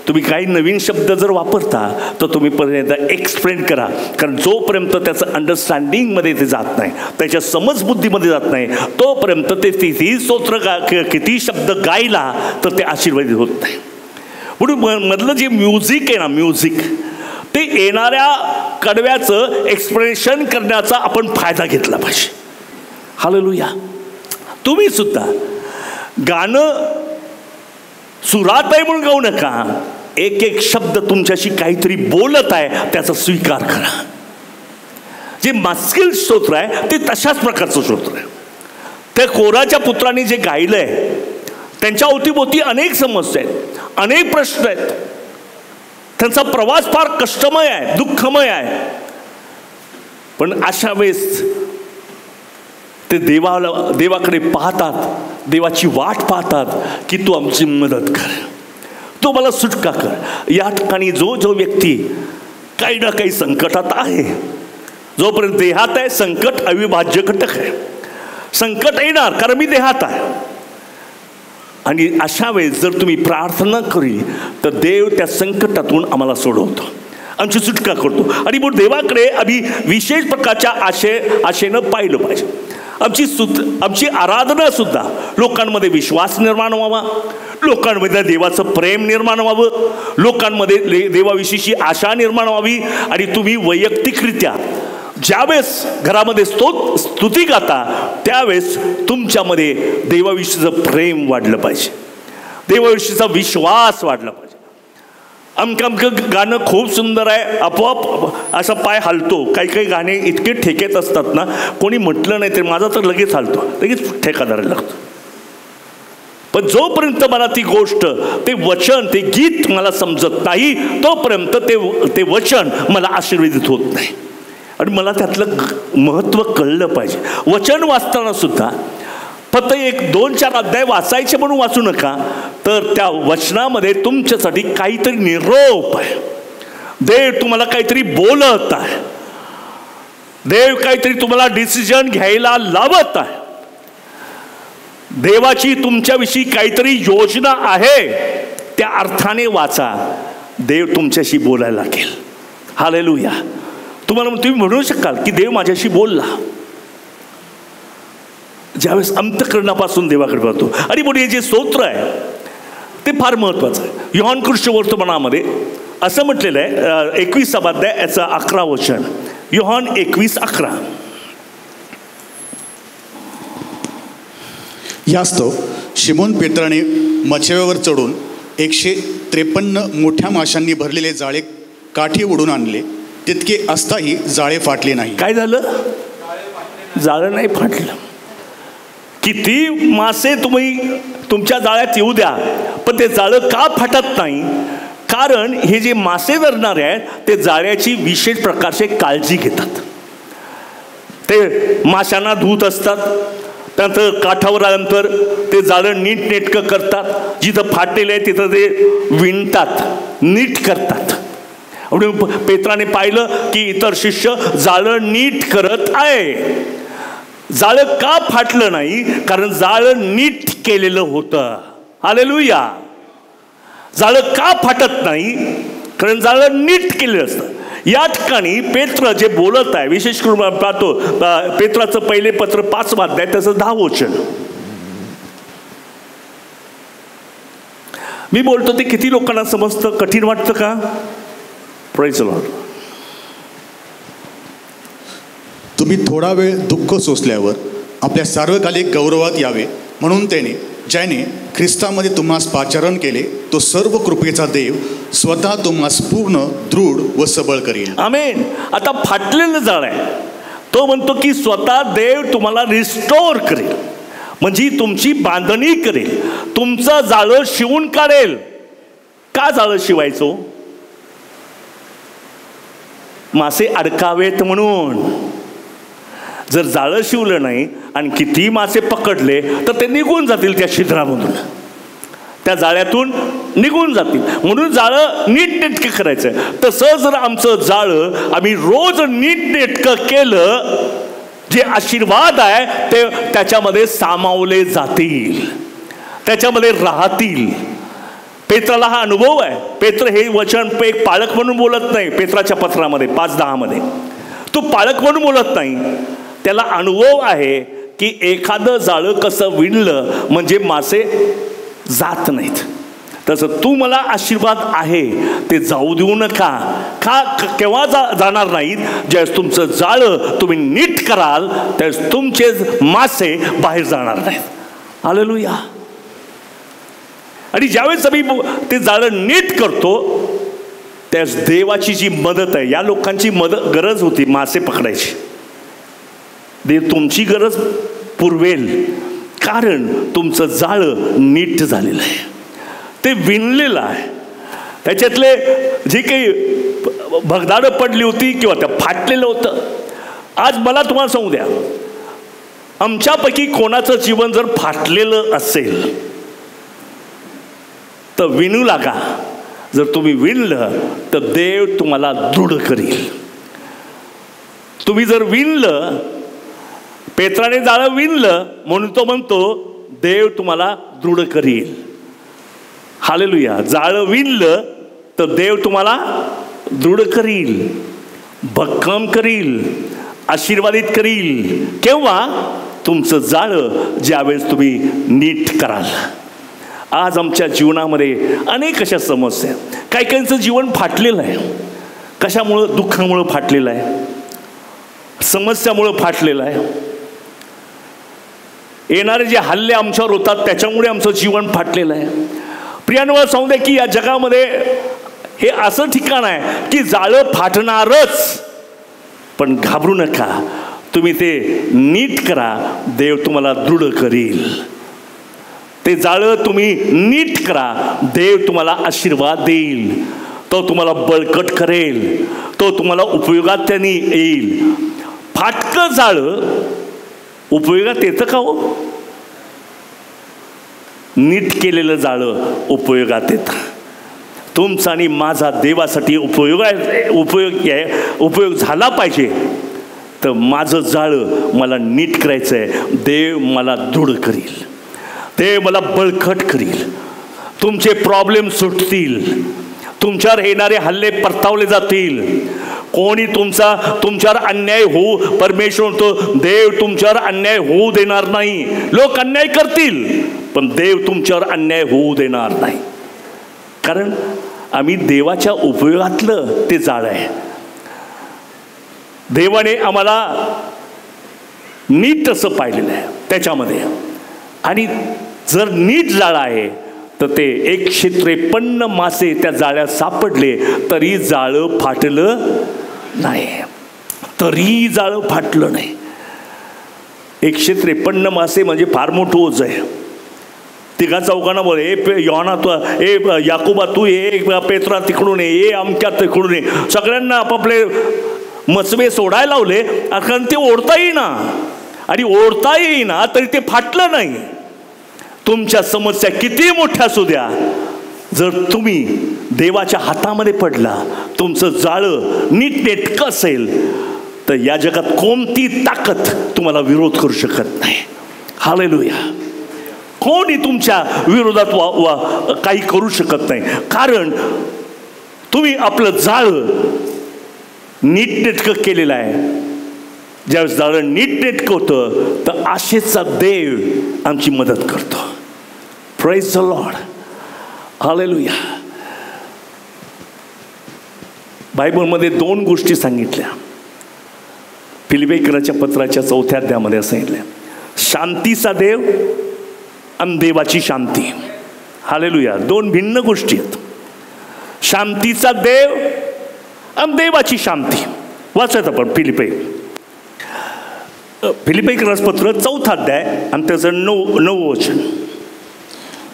तुम्ही काही नवीन शब्द जर वापरता तर तुम्ही पर्यंत एक्सप्लेन करा, कारण जोपर्यंत त्याचं अंडरस्टँडिंगमध्ये ते जात नाही, त्याच्या समजबुद्धीमध्ये जात नाही, तोपर्यंत ते किती स्तोत्र किती शब्द गायला तर ते आशीर्वादित होत नाही. म्हणून मधलं जे म्युझिक आहे ना, म्युझिक ते येणाऱ्या कडव्याचं एक्सप्रेशन करण्याचा आपण फायदा घेतला पाहिजे. हालेलुया. तुम्ही सुद्धा गाणं सुरात आहे म्हणून गाऊ नका, एक एक शब्द तुमच्याशी काहीतरी बोलत आहे त्याचा स्वीकार करा. जे मास्किल स्तोत्र आहे ते तशाच प्रकारचं स्तोत्र आहे. त्या कोराच्या पुत्रांनी जे गायलंय त्यांच्या अवतीभोवती अनेक समस्या आहेत, अनेक प्रश्न आहेत, त्यांचा प्रवास फार कष्टमय आहे, दुःखमय आहे. पण अशा वेळेस ते देवाकडे पाहतात, देवाची वाट पाहतात की तू आमची मदत कर, तू मला सुटका कर. या ठिकाणी जो व्यक्ती काही ना काही संकटात आहे, जोपर्यंत देहात आहे संकट अविभाज्य घटक आहे. संकट येणार कारण मी देहात आहे, आणि अशा वेळेस जर तुम्ही प्रार्थना केली तर देव त्या संकटातून आम्हाला सोडवतो, आमची सुटका करतो. आणि मग देवाकडे आम्ही विशेष प्रकारच्या आशेनं पाहिलं पाहिजे. आमची आराधना सुद्धा लोकांमध्ये विश्वास निर्माण व्हावा, लोकांमध्ये देवाचं प्रेम निर्माण व्हावं, लोकांमध्ये देवाविषयीची आशा निर्माण व्हावी. आणि तुम्ही वैयक्तिकरित्या ज्यावेळेस घरामध्ये स्तुती गाता त्यावेळेस तुमच्यामध्ये देवाविषयीचं प्रेम वाढलं पाहिजे, देवाविषयीचा विश्वास वाढला पाहिजे. अमकं गाणं खूप सुंदर आहे, आपोआप असा पाय हलतो. काही काही गाणे इतके ठेकेत असतात ना, कोणी म्हटलं नाही तर माझा तर लगेच हलतो, लगेच ठेका धरायला लागतो. पण जोपर्यंत मला ती गोष्ट, ते वचन, ते गीत मला समजत नाही तोपर्यंत ते वचन मला आशीर्वादित होत नाही. आणि मला त्यातलं महत्त्व कळलं पाहिजे. वचन वाचताना सुद्धा फक्त 1-2-4 अध्याय वाचायचे म्हणून वाचू नका, तर त्या वचनामध्ये तुमच्यासाठी काहीतरी निरोप आहे. देव तुम्हाला काहीतरी बोलत आहे, देव काहीतरी तुम्हाला डिसिजन घ्यायला लावत आहे, देवाची तुमच्याविषयी काहीतरी योजना आहे. त्या अर्थाने वाचा, देव तुमच्याशी बोलायला लागेल. हालेलुया. तुम्ही म्हणू शकाल की देव माझ्याशी बोलला ज्यावेळेस अंतःकरणापासून देवाकडे पाहतो. आणि म्हणून हे जे स्तोत्र आहे ते फार महत्त्वाचं आहे. योहान कृष्ण वर्तमानामध्ये असं म्हटलेलं आहे, 21 अध्याय याचं 11 वचन, योहान 21:11. यास्तव शिमोन पेत्राने मच्छव्यावर चढून 153 मोठ्या माशांनी भरलेले जाळे काठी ओढून आणले, तितके असताही जाळे फाटले नाही. काय झालं? जाळं नाही फाटलं. किती मासे तुम्ही तुमच्या जाळ्यात येऊ द्या, पण ते जाळं का फाटत नाही? कारण हे जे मासे धरणारे आहेत ते जाळ्याची विशेष प्रकारचे काळजी घेतात. ते माशांना धुत असतात, त्यानंतर काठावर आल्यानंतर ते जाळं नीटनेटकं करतात. जिथं फाटलेलं आहे तिथं ते विणतात, नीट करतात. म्हणून पेत्राने पाहिलं की इतर शिष्य जाळं नीट करत आहे. जाळं का फाटलं नाही? कारण जाळं नीट केलेलं होतं. हालेलुया. जाळं का फाटत नाही? कारण जाळं नीट केलेलं असतं. या ठिकाणी पेत्र जे बोलत आहे, विशेष करून पाहतो पेत्राचं पहिले पत्र 5 अध्याय त्याचं 10 वचन. मी बोलतो ते किती लोकांना समजतं? कठीण वाटतं का? Praise the lord. तुम्ही थोडा वेळ दुःख सोसल्यावर आपल्या सार्वकालिक गौरवात यावे म्हणून ज्याने ख्रिस्तामध्ये तुम्हास पाचारण केले तो सर्व कृपेचा देव स्वतः तुम्हास पूर्ण दृढ व सबळ करेल. आमेन. आता फाटलेलं जाळं आहे, तो म्हणतो की स्वतः देव तुम्हाला रिस्टोर करेल, म्हणजे तुमची बांधणी करेल, तुमचं जाळं शिवून काढेल. का जाळं शिवायचो? मासे अडकावेत म्हणून. जर जाळं शिवलं नाही आणि किती मासे पकडले तर ते निघून जातील त्या छिद्रामधून, त्या जाळ्यातून निघून जातील. म्हणून जाळं नीटनेटकं करायचं. तसं जर आमचं जाळं आम्ही रोज नीटनेटकं केलं, जे आशीर्वाद आहे ते त्याच्यामध्ये सामावले जातील, त्याच्यामध्ये राहतील. पेत्राला हा अनुभव आहे. पेत्र हे वचन एक पाळक म्हणून बोलत नाही. पेत्राच्या पत्रामध्ये 5:10 मध्ये तो पाळक म्हणून बोलत नाही. त्याला अनुभव आहे की एखादं जाळं कसं विणलं म्हणजे मासे जात नाहीत. तसं तू मला आशीर्वाद आहे ते जाऊ देऊ नका. केव्हा जाणार नाहीत? ज्यावेळेस तुमचं जाळं तुम्ही नीट कराल त्यावेळेस तुमचे मासे बाहेर जाणार नाहीत. हालेलुया. आणि ज्यावेळेस आम्ही ते जाळं नीट करतो त्यावेळेस देवाची जी मदत आहे, या लोकांची गरज होती मासे पकडायची, देव तुमची गरज पुरवेल, कारण तुमचं जाळं नीट झालेलं आहे, ते विणलेलं आहे. त्याच्यातले जे काही भगदाडं पडली होती किंवा त्या फाटलेलं होतं. आज मला तुम्हाला सांगू द्या, आमच्यापैकी कोणाचं जीवन जर फाटलेलं असेल तर विणू लागा. जर तुम्ही विणलं तर देव तुम्हाला दृढ करील. तुम्ही जर विणलं, पेत्राने जाळं विणलं म्हणून तो म्हणतो देव तुम्हाला दृढ करील. हालेलुया. जाळं विणलं तर देव तुम्हाला दृढ करील, भक्कम करील, आशीर्वादित करील. केव्हा? तुमचं जाळं ज्यावेळेस तुम्ही नीट कराल. आज आमच्या जीवनामध्ये अनेक अशा समस्या. काही काहींचं जीवन फाटलेलं आहे. कशामुळं? दुःखामुळं फाटलेलं आहे, समस्यामुळं फाटलेलं आहे. येणारे जे हल्ले आमच्यावर होतात त्याच्यामुळे आमचं जीवन फाटलेलं आहे. प्रियांनो, मला सांगू द्या की या जगामध्ये हे असं ठिकाण आहे की जाळं फाटणारच. पण घाबरू नका, तुम्ही ते नीट करा, देव तुम्हाला दृढ करील. ते जाळं तुम्ही नीट करा, देव तुम्हाला आशीर्वाद देईल, तो तुम्हाला बळकट करेल, तो तुम्हाला उपयोगात त्यांनी येईल. फाटकं जाळं उपयोगात येतं का हो? नीट केलेलं जाळं उपयोगात येतं. तुमचा आणि माझा देवासाठी उपयोग झाला पाहिजे. तर माझं जाळं मला नीट करायचं आहे, देव मला दृढ करील, देव मला बळकट करील. तुमचे प्रॉब्लेम सुटतील, तुमच्यावर येणारे हल्ले परतावले जातील. कोणी तुमच्यावर अन्याय होऊ, परमेश्वर म्हणतो देव तुमच्यावर अन्याय होऊ देणार नाही. लोक अन्याय करतील पण देव तुमच्यावर अन्याय होऊ देणार नाही, कारण आम्ही देवाच्या उपयोगातलं ते जाळ आहे. देवाने आम्हाला नीट असं पाहिलेलं आहे त्याच्यामध्ये. आणि जर नीट जाळं आहे तर ते 153 मासे त्या जाळ्यात सापडले तरी जाळं फाटलं नाही, तरी जाळं फाटलं नाही. 153 मासे म्हणजे फार मोठं ओझं आहे. तिघा चौघांना बोल, योना तू, याकोबा तू ये, पेत्रा तिकडून ये, अमक्या तिकडून ये. सगळ्यांना आपापले मसवे सोडायला लावले, कारण ते ओढता येईना. आणि ओढता येईना तरी ते फाटलं नाही. तुमच्या समस्या किती मोठ्या असू द्या, जर तुम्ही देवाच्या हातामध्ये पडला, तुमचं जाळं नीटनेटकं असेल, तर या जगात कोणती ताकद तुम्हाला विरोध करू शकत नाही. हालेलुया. कोणी तुमच्या विरोधात काही करू शकत नाही, कारण तुम्ही आपलं जाळं नीटनेटकं केलेलं आहे. ज्यावेळेस जाळं नीटनेटकं होतं तर आशेचा देव आमची मदत करतो. Praise the lord. हालेलुया. बायबलमध्ये 2 गोष्टी सांगितल्या. फिलिप्पीकराच्या पत्राच्या 4थ्या अध्यायामध्ये सांगितल्या, शांतीचा देव आणि देवाची शांती. हालेलुया. 2 भिन्न गोष्टी आहेत. शांतीचा देव आणि देवाची शांती. वाचत आपण फिलिप्पीकराचं पत्र 4था अध्याय आणि त्याचं 9वं वचन.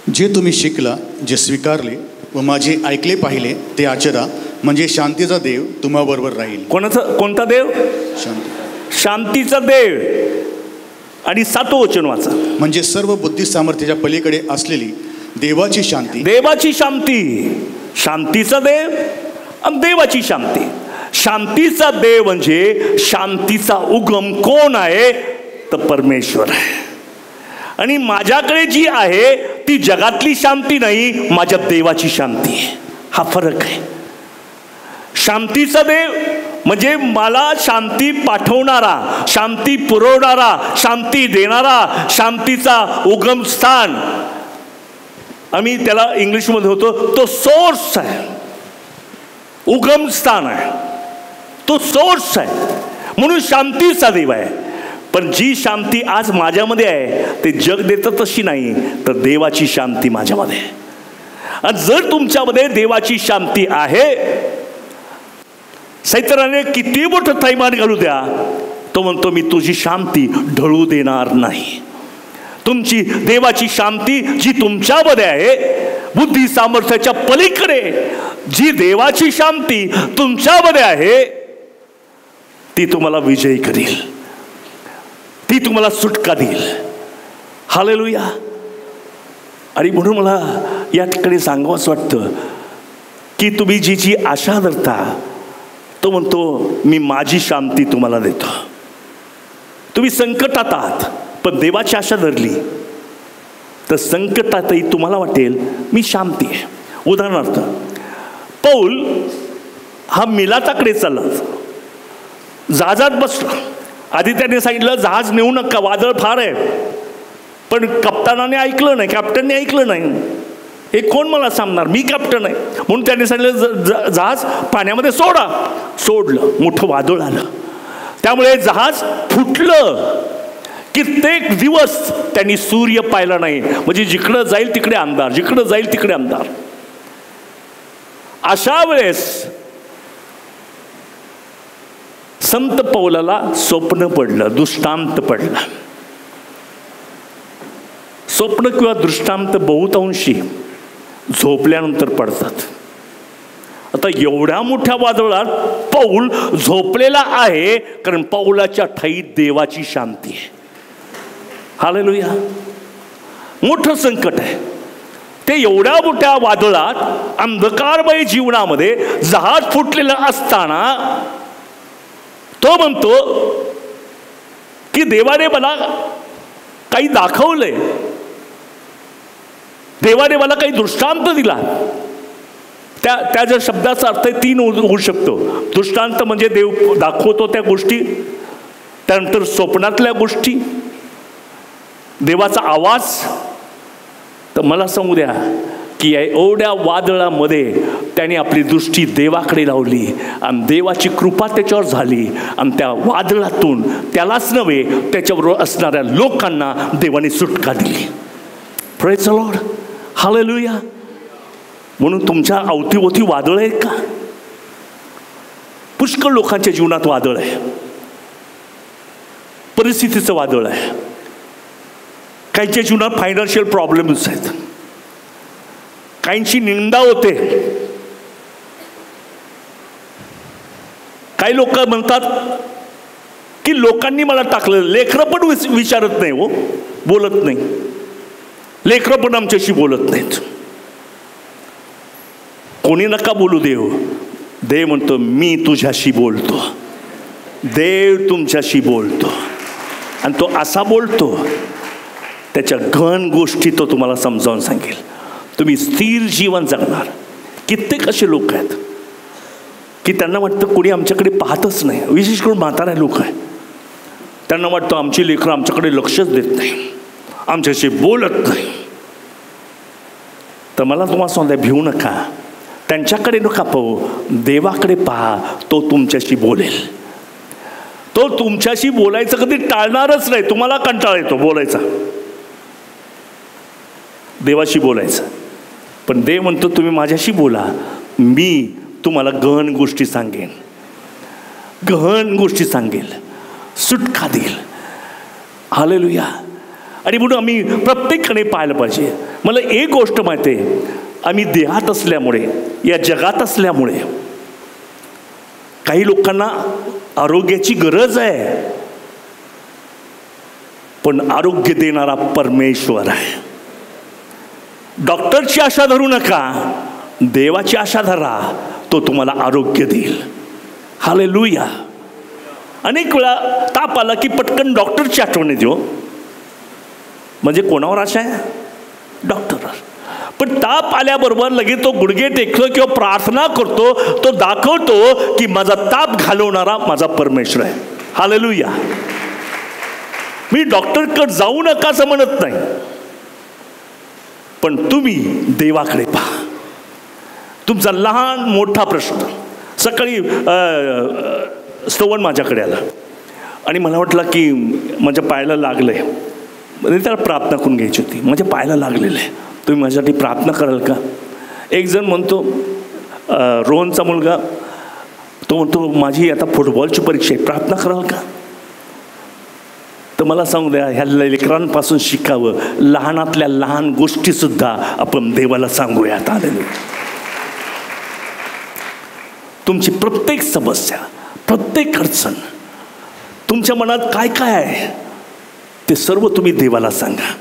जे तुम्ही शिकला, जे स्वीकारले व माझे ऐकले पाहिले ते आचरा, म्हणजे शांतीचा देव तुम्हाबरोबर राहील. कोणता देव? शांतीचा देव. आणि 7वं वचन वाचा. म्हणजे सर्व बुद्धी सामर्थ्याच्या पलीकडे असलेली देवाची शांती. देवाची शांती. शांतीचा देव आणि देवाची शांती. शांतीचा देव म्हणजे शांतीचा उगम कोण आहे? तर परमेश्वर आहे. आणि माझ्याकडे जी आहे ती जगातली शांती नाही, माझ्या देवाची शांती आहे. हा फरक आहे. शांतीचा देव म्हणजे मला शांती पाठवणारा, शांती पुरवणारा, शांती देणारा, शांतीचा उगम स्थान. आम्ही त्याला इंग्लिशमध्ये होतो तो सोर्स आहे, उगम स्थान आहे, तो सोर्स आहे. म्हणून शांतीचा देव आहे. पण जी शांती आज माझ्यामध्ये आहे ते जग देतं तशी नाही, तर देवाची शांती माझ्यामध्ये आहे. आणि जर तुमच्यामध्ये देवाची शांती आहे, सैतानाने किती मोठं थैमान घालू द्या, तो म्हणतो मी तुझी शांती ढळू देणार नाही. तुमची देवाची शांती जी तुमच्यामध्ये आहे, बुद्धी सामर्थ्याच्या पलीकडे जी देवाची शांती तुमच्यामध्ये आहे, ती तुम्हाला विजयी करेल, ती तुम्हाला सुटका देईल. हालेलुया. आणि म्हणून मला या ठिकाणी सांगावंसं वाटतं की तुम्ही जी आशा धरता, तो म्हणतो मी माझी शांती तुम्हाला देतो. तुम्ही संकटात आहात पण देवाची आशा धरली तर संकटातही तुम्हाला वाटेल मी शांती आहे. उदाहरणार्थ पौल हा मिलाताकडे चालला, जहाजात बसला. आधी त्याने सांगितलं जहाज नेऊ नका, वादळ फार आहे. पण कप्तानाने ऐकलं नाही, कॅप्टनने ऐकलं नाही. हे कोण मला सांगणार, मी कॅप्टन आहे. म्हणून त्याने सांगितलं जहाज पाण्यामध्ये सोडा. सोडलं, मोठं वादळ आलं. त्यामुळे जहाज फुटलं. कित्येक दिवस त्यांनी सूर्य पाहिला नाही. म्हणजे जिकडं जाईल तिकडे अंधार, जिकडं जाईल तिकडे अंधार. अशा वेळेस संत पौलाला स्वप्न पडलं, दृष्टांत पडला. स्वप्न किंवा दृष्टांत बहुतांशी झोपल्यानंतर पडतात. आता एवढ्या मोठ्या वादळात पौल झोपलेला आहे, कारण पौलाच्या ठाईत देवाची शांती आहे. हालेलुया. मोठं संकट आहे ते. एवढ्या मोठ्या वादळात अंधकारमय जीवनामध्ये जहाज फुटलेलं असताना तो म्हणतो की देवाने मला काही दाखवलंय, देवाने मला काही दृष्टांत दिला. त्या ज्या शब्दाचा अर्थ 3 होऊ शकतो. दृष्टांत म्हणजे देव दाखवतो त्या गोष्टी, त्यानंतर स्वप्नातल्या गोष्टी, देवाचा आवाज. तर मला सांगू द्या की एवढ्या वादळामध्ये त्याने आपली दृष्टी देवाकडे लावली आणि देवाची कृपा त्याच्यावर झाली. आणि त्या वादळातून त्यालाच नव्हे त्याच्याबरोबर असणाऱ्या लोकांना देवाने सुटका दिली. Praise the lord. हालेलुया. म्हणून तुमच्या अवतीभोवती वादळ आहेत का? पुष्कळ लोकांच्या जीवनात वादळ आहे, परिस्थितीचं वादळ आहे. काहींच्या जीवनात फायनान्शियल प्रॉब्लेम्स आहेत, काहींची निंदा होते. काही लोक म्हणतात की लोकांनी मला टाकलं. लेकरं पण विचारत नाही हो, बोलत नाही. लेकरं पण आमच्याशी बोलत नाहीत. कोणी नका बोलू देव. देव म्हणतो मी तुझ्याशी बोलतो. देव तुमच्याशी बोलतो आणि तो असा बोलतो, त्याच्या घन गोष्टी तो तुम्हाला समजावून सांगेल. तुम्ही स्थिर जीवन जगणार. कित्येक असे लोक आहेत की त्यांना वाटतं कोणी आमच्याकडे पाहतच नाही. विशेष करून म्हातारे लोक आहेत. त्यांना वाटतं आमची लेकरं आमच्याकडे लक्षच देत नाही, आमच्याशी बोलत नाही. तर मला तुम्हाला सांगता, भिवू नका. त्यांच्याकडे नका पाहू, देवाकडे पहा. तो तुमच्याशी बोलेल. तो तुमच्याशी बोलायचं कधी टाळणारच नाही. तुम्हाला कंटाळा येतो बोलायचा, देवाशी बोलायचं. पण देव म्हणतो तुम्ही माझ्याशी बोला, मी तुम्हाला गहन गोष्टी सांगेन, गहन गोष्टी सांगेल, सुटका देईल. हालेलुया. आणि म्हणून आम्ही प्रत्येकाने पाहिलं पाहिजे. मला एक गोष्ट माहिती आहे, आम्ही देहात असल्यामुळे, या जगात असल्यामुळे काही लोकांना आरोग्याची गरज आहे, पण आरोग्य देणारा परमेश्वर आहे. डॉक्टरची आशा धरू नका, देवाची आशा धरा. तो तुम्हाला आरोग्य देईल. हालेलुया. अनेक वेळा ताप आला की पटकन डॉक्टरची आठवण येते हो. म्हणजे कोणावर आशा आहे? डॉक्टरवर. पण ताप आल्याबरोबर लगेच तो गुडघे टेकतो किंवा प्रार्थना करतो. तो दाखवतो की माझा ताप घालवणारा माझा परमेश्वर आहे. हालेलुया. मी डॉक्टरकडे जाऊ नका असं म्हणत नाही, पण तुम्ही देवाकडे पहा. तुमचा लहान मोठा प्रश्न. सकाळी स्तवन माझ्याकडे आला आणि मला वाटलं की माझ्या पायाला लागलं आहे, म्हणजे त्याला प्रार्थना करून घ्यायची होती. माझ्या पायाला लागलेलं आहे, तुम्ही माझ्यासाठी प्रार्थना कराल का? एक जण म्हणतो, रोहनचा मुलगा, तो म्हणतो माझी आता फुटबॉलची परीक्षा आहे, प्रार्थना कराल का? तर मला सांगू द्या, ह्या लेकरांपासून शिकावं. लहानातल्या लहान गोष्टीसुद्धा आपण देवाला सांगूयात. आलेलो तुमची प्रत्येक समस्या, प्रत्येक अडचण, तुमच्या मनात काय काय आहे ते सर्व तुम्ही देवाला सांगा.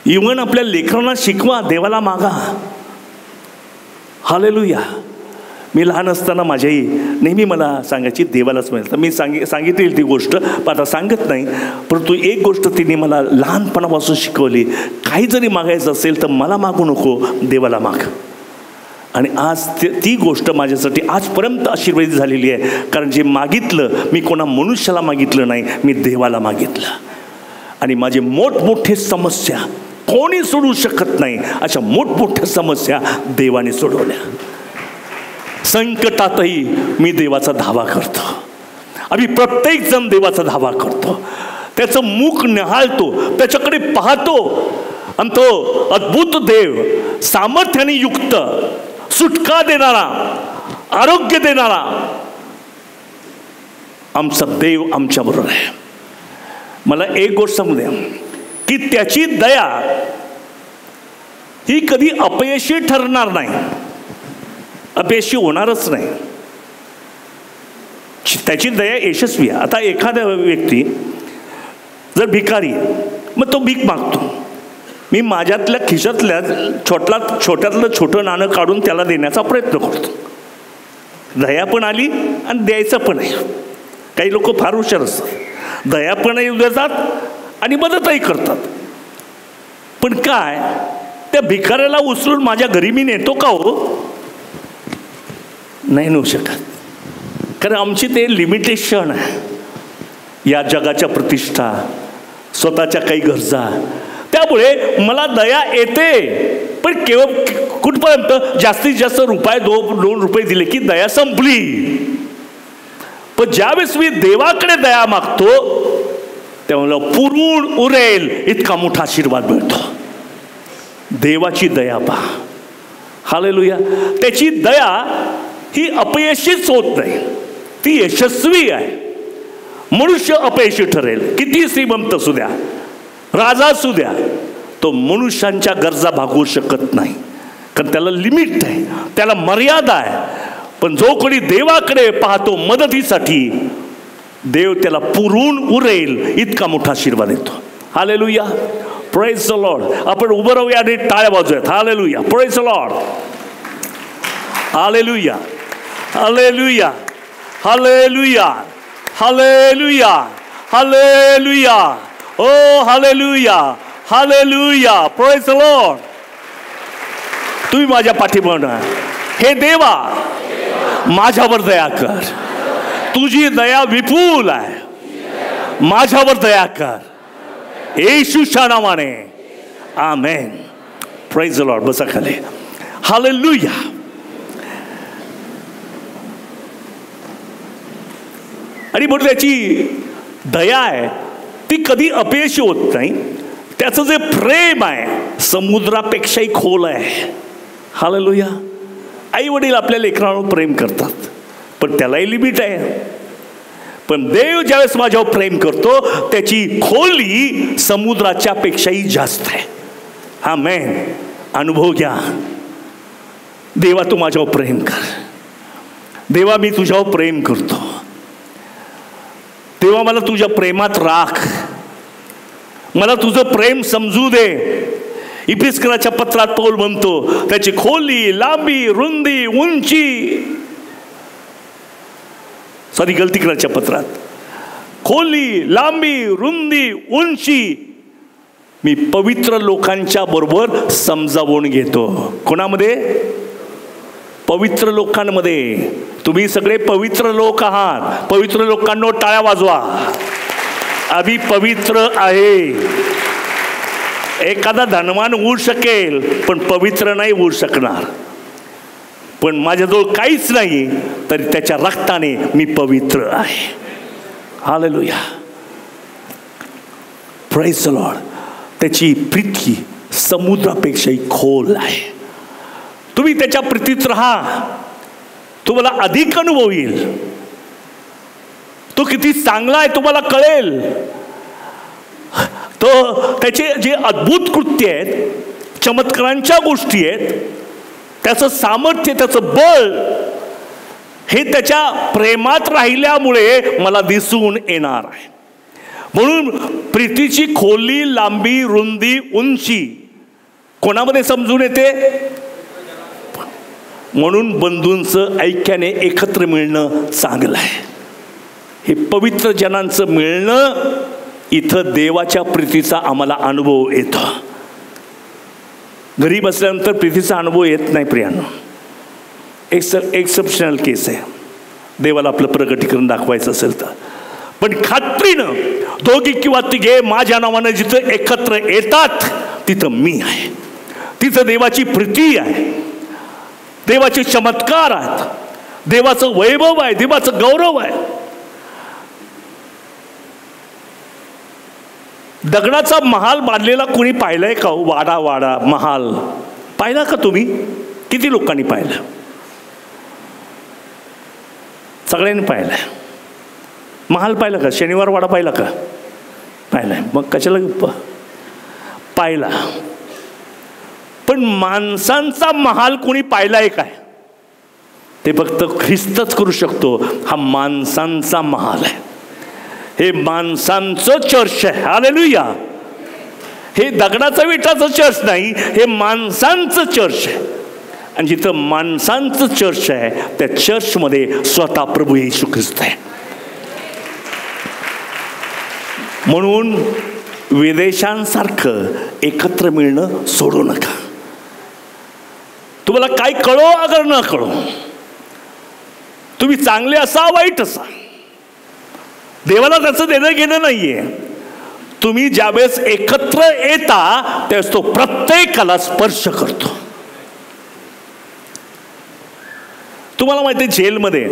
इव्हन आपल्या लेकरांना शिकवा, देवाला मागा. हालेलुया. मी लहान असताना माझी आई नेहमी मला सांगायची देवालाच मिळतं. मी सांगितली ती गोष्ट, पण आता सांगत नाही. परंतु एक गोष्ट तिने मला लहानपणापासून शिकवली, काही जरी मागायचं असेल तर मला मागू नको, देवाला माग. आणि आज ती गोष्ट माझ्यासाठी आजपर्यंत आशीर्वादित झालेली आहे. कारण जे मागितलं मी कोणा मनुष्याला मागितलं नाही, मी देवाला मागितलं. आणि माझे मोठमोठे समस्या कोणी सोडवू शकत नाही, अशा मोठमोठ्या समस्या देवाने सोडवल्या. संकटातही मी देवाचा धावा करतो. आम्ही प्रत्येक जण देवाचा धावा करतो. त्याचं मुख निहाळतो, त्याच्याकडे पाहतो. आणि तो अद्भुत देव, सामर्थ्याने युक्त, सुटका देणारा, आरोग्य देणारा आमचा देव आमच्याबरोबर आहे. मला एक गोष्ट सांगू द्या की त्याची दया ही कधी अपयशी ठरणार नाही, अपयशी होणारच नाही. त्याची दया यशस्वी आहे. आता एखाद्या व्यक्ती जर भिकारी, मग तो भीक मागतो. मी माझ्यातल्या खिशातल्या छोट्यातलं छोटं नाणं काढून त्याला देण्याचा प्रयत्न करतो. दया पण आली आणि द्यायचं पण आहे. काही लोक फार हुशार असतात, दया पण देतात आणि मदतही करतात. पण काय, त्या भिकाऱ्याला उचलून माझ्या घरी मी नेतो का हो? नाही नेऊ शकत. कारण आमची ते लिमिटेशन आहे. या जगाच्या प्रतिष्ठा, स्वतःच्या काही गरजा, त्यामुळे मला दया येते. पण केवळ कुठपर्यंत? जास्तीत जास्त दोन रुपये दिले की दया संपली. पण ज्यावेळेस मी देवाकडे दया मागतो तेव्हा पुरून उरेल इतका मोठा आशीर्वाद मिळतो. देवाची दया पहा. हालेलुया. त्याची दया ही अपयशीच होत नाही, ती यशस्वी आहे. मनुष्य अपयशी ठरेल, किती श्रीमंत असू द्या, राजा असू द्या, तो मनुष्यांच्या गरजा भागवू शकत नाही. कारण त्याला लिमिट आहे, त्याला मर्यादा आहे. पण जो कोणी देवाकडे पाहतो मदतीसाठी, देव त्याला पुरून उरेल इतका मोठा आशीर्वाद देतो. Hallelujah, praise the lord. आपण उभं राहूया आणि टाळ्या वाजूयात. Hallelujah, praise the lord. Hallelujah, hallelujah, hallelujah, hallelujah, hallelujah. Oh hallelujah, hallelujah, praise the lord. तुम्ही माझ्या पाठीमागे, हे देवा माझ्यावर दया कर, तुझी दया विपुल आहे, माझ्यावर दया कर, येशूच्या नावाने, आमेन. Praise the Lord. बसा खाली. हालेलुया. आणि म्हणून त्याची दया आहे ती कधी अपयशी होत नाही. त्याचं जे प्रेम आहे समुद्रापेक्षाही खोल आहे. हालेलुया. आई वडील आपल्या लेकरांवर प्रेम करतात पण त्यालाही लिमिट आहे. पण देव ज्यावेळेस माझ्यावर प्रेम करतो त्याची खोली समुद्राच्या पेक्षाही जास्त आहे. आमेन. अनुभव घ्या. देवा तू माझ्यावर प्रेम कर. देवा मी तुझ्यावर प्रेम करतो. देवा मला तुझ्या प्रेमात राख. मला तुझं प्रेम समजू दे. इफिस्कराच्या पत्रात पौल म्हणतो त्याची खोली, लांबी, रुंदी, उंची. सॉरी, गलतीकराच्या पत्रात खोली, लांबी, रुंदी, उंची मी पवित्र लोकांच्या बरोबर समजावून घेतो. कोणामध्ये? पवित्र लोकांमध्ये. तुम्ही सगळे पवित्र लोक आहात. पवित्र लोकांनो टाळ्या वाजवा. आम्ही पवित्र आहे. एखादा धनवान होऊ शकेल पण पवित्र नाही होऊ शकणार. पण माझ्याजवळ काहीच नाही तरी त्याच्या रक्ताने मी पवित्र आहे. Hallelujah, praise the Lord. त्याची प्रीती समुद्रापेक्षाही खोल आहे. तुम्ही त्याच्या प्रीतीत राहा, तुम्हाला अधिक अनुभव येईल. तो किती चांगला आहे तुम्हाला कळेल. तो त्याचे जे अद्भुत कृत्य आहेत, चमत्कारांच्या गोष्टी आहेत, त्याचं सामर्थ्य, त्याचं बळ हे त्याच्या प्रेमात राहिल्यामुळे मला दिसून येणार आहे. म्हणून प्रीतीची खोली, लांबी, रुंदी, उंची कोणामध्ये समजून येते? म्हणून बंधूंचं ऐक्याने एकत्र मिळणं चांगलं आहे. हे पवित्र जनांचं मिळणं, इथं देवाच्या प्रीतीचा आम्हाला अनुभव येतो. घरी बसल्यानंतर प्रीतीचा अनुभव येत नाही प्रियांनो. एक्सेप्शनल केस आहे. देवाला आपलं प्रगटीकरण दाखवायचं असेल तर. पण खात्रीनं दोघी किंवा तिघे माझ्या नावानं जिथं एकत्र येतात तिथं मी आहे. तिथं देवाची प्रीती आहे, देवाचे चमत्कार आहेत, देवाचं वैभव आहे, देवाचं गौरव आहे. दगडाचा महाल बांधलेला कोणी पाहिलाय का? वाडा वाडा महाल पाहिला का तुम्ही? किती लोकांनी पाहिलं? सगळ्यांनी पाहिलं. महाल पाहिला का? शनिवार वाडा पाहिला का? पाहिलाय. मग कशाला पाहिला? पण माणसांचा महाल कोणी पाहिलाय काय? ते फक्त ख्रिस्तच करू शकतो. हा माणसांचा महाल आहे. हे माणसांचं चर्च आहे. हालेलुया. हे दगडाचं विटाचं चर्च नाही, हे माणसांचं चर्च आहे. आणि जिथं माणसांचं चर्च आहे त्या चर्चमध्ये स्वतः प्रभू येशू ख्रिस्त आहे. म्हणून विदेशांसारखं एकत्र मिळणं सोडू नका. तुम्हाला काय कळो अगर न कळो, तुम्ही चांगले असा वाईट असा, देवाला त्याचं देणं घेणं नाहीये. तुम्ही ज्यावेळेस एकत्र येता त्यावेळेस तो प्रत्येकाला स्पर्श करतो. तुम्हाला माहिती आहे जेलमध्ये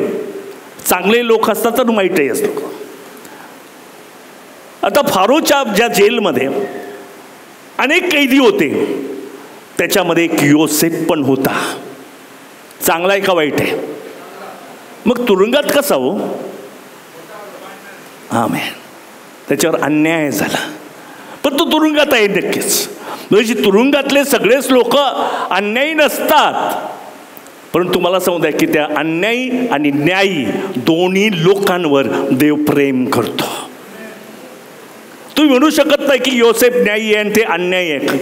चांगले लोक असतात तर वाईटही असतो. आता फारोच्या ज्या जेलमध्ये अनेक कैदी होते त्याच्यामध्ये एक योसेफ पण होता. चांगला आहे का वाईट आहे? मग तुरुंगात कसा हो? आमेन. त्याच्यावर अन्याय झाला पण तो तुरुंगात आहे नक्कीच. म्हणजे तुरुंगातले सगळेच लोक अन्यायी नसतात. परंतु तुम्हाला सांगू द्या की त्या अन्यायी आणि न्यायी दोन्ही लोकांवर देव प्रेम करतो. तुम्ही म्हणू शकत नाही की योसेफ न्यायी आहे आणि ते अन्यायी आहे.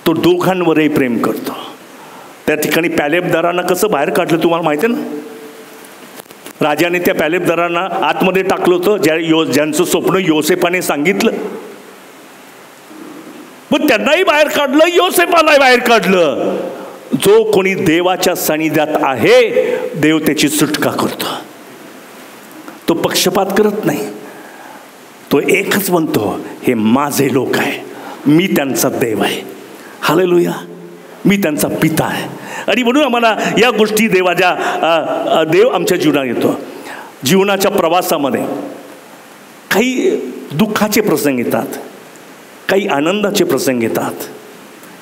तो दोघांवरही प्रेम करतो. त्या ठिकाणी पॅलेबदारांना कसं बाहेर काढलं तुम्हाला माहिती आहे ना. राजाने त्या पॅलेबदारांना आतमध्ये टाकलं होतं ज्यांचं स्वप्न योसेफाने सांगितलं. मग त्यांनाही बाहेर काढलं, योसेफालाही बाहेर काढलं. जो कोणी देवाच्या सानिध्यात आहे देव त्याची सुटका करतो. तो पक्षपात करत नाही. तो एकच म्हणतो हे माझे लोक आहे, मी त्यांचा देव आहे. हालेलुया, मी त्यांचा पिता आहे. आणि म्हणून आम्हाला या गोष्टी देव आमच्या जीवनात येतो. जीवनाच्या प्रवासामध्ये काही दुःखाचे प्रसंग येतात, काही आनंदाचे प्रसंग येतात,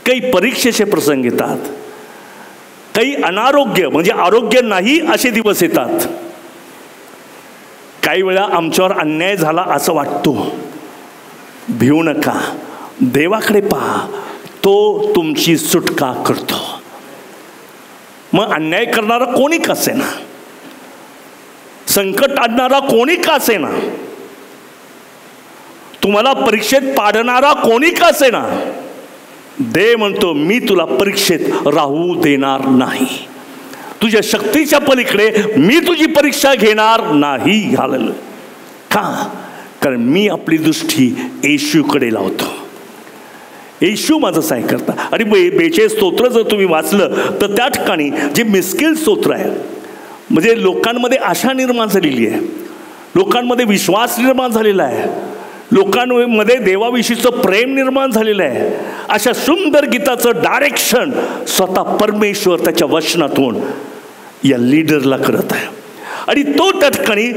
काही परीक्षेचे प्रसंग येतात, काही अनारोग्य म्हणजे आरोग्य नाही असे दिवस येतात. काही वेळा आमच्यावर अन्याय झाला असं वाटतो. भिवू नका, देवाकडे पहा, तो तुमची सुटका करतो. मग अन्याय करणारा कोणी का असेना, संकट आणणारा कोणी का असेना, तुम्हाला परीक्षेत पाडणारा कोणी का असेना, देव म्हणतो मी तुला परीक्षेत राहू देणार नाही. तुझ्या शक्तीच्या पलीकडे मी तुझी परीक्षा घेणार नाही. हालेलुया. का? कारण मी आपली दृष्टी येशूकडे लावतो. येशू माझं सहाय्य करता. आणि 42 स्तोत्र जर तुम्ही वाचलं तर त्या ठिकाणी जे मिस्किल स्तोत्र आहे, म्हणजे लोकांमध्ये आशा निर्माण झालेली आहे, लोकांमध्ये विश्वास निर्माण झालेला आहे, लोकांमध्ये देवाविषयीचं प्रेम निर्माण झालेलं आहे. अशा सुंदर गीताचं डायरेक्शन स्वतः परमेश्वर त्याच्या वचनातून या लीडरला करत आहे. आणि तो त्या ठिकाणी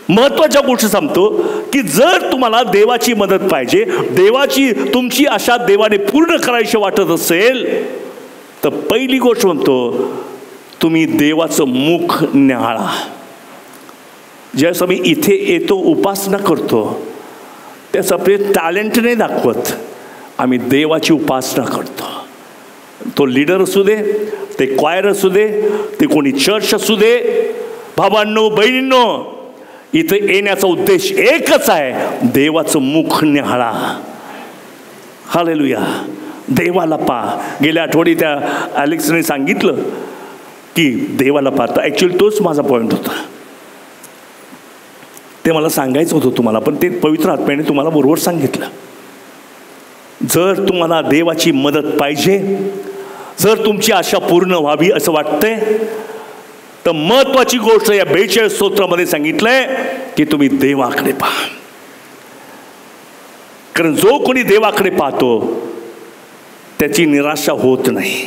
महत्त्वाच्या गोष्टी सांगतो की जर तुम्हाला देवाची मदत पाहिजे, देवाची तुमची आशा देवाने पूर्ण करायची वाटत असेल तर पहिली गोष्ट म्हणतो तुम्ही देवाचं मुख न्याहाळा. ज्यावेळेस आम्ही इथे येतो उपासना करतो त्याचं आपले टॅलेंट नाही दाखवत, आम्ही देवाची उपासना करतो. तो लीडर असू दे, ते क्वायर असू दे, ते कोणी चर्च असू दे. भावांनो बहिणींनो, इथे येण्याचा उद्देश एकच आहे, देवाचं मुख न्याहाळा. हालेलुया. देवाला पहा. गेल्या आठवडी त्या ॲलेक्सने सांगितलं की देवाला पाहता. ॲक्च्युली तोच माझा पॉईंट होता. ते मला सांगायचं होतं तुम्हाला, पण ते पवित्र आत्म्याने तुम्हाला बरोबर सांगितलं. जर तुम्हाला देवाची मदत पाहिजे, जर तुमची आशा पूर्ण व्हावी असं वाटतंय तर महत्वाची गोष्ट या 42 स्तोत्रामध्ये सांगितलंय की तुम्ही देवाकडे पहा. कारण जो कोणी देवाकडे पाहतो त्याची निराशा होत नाही.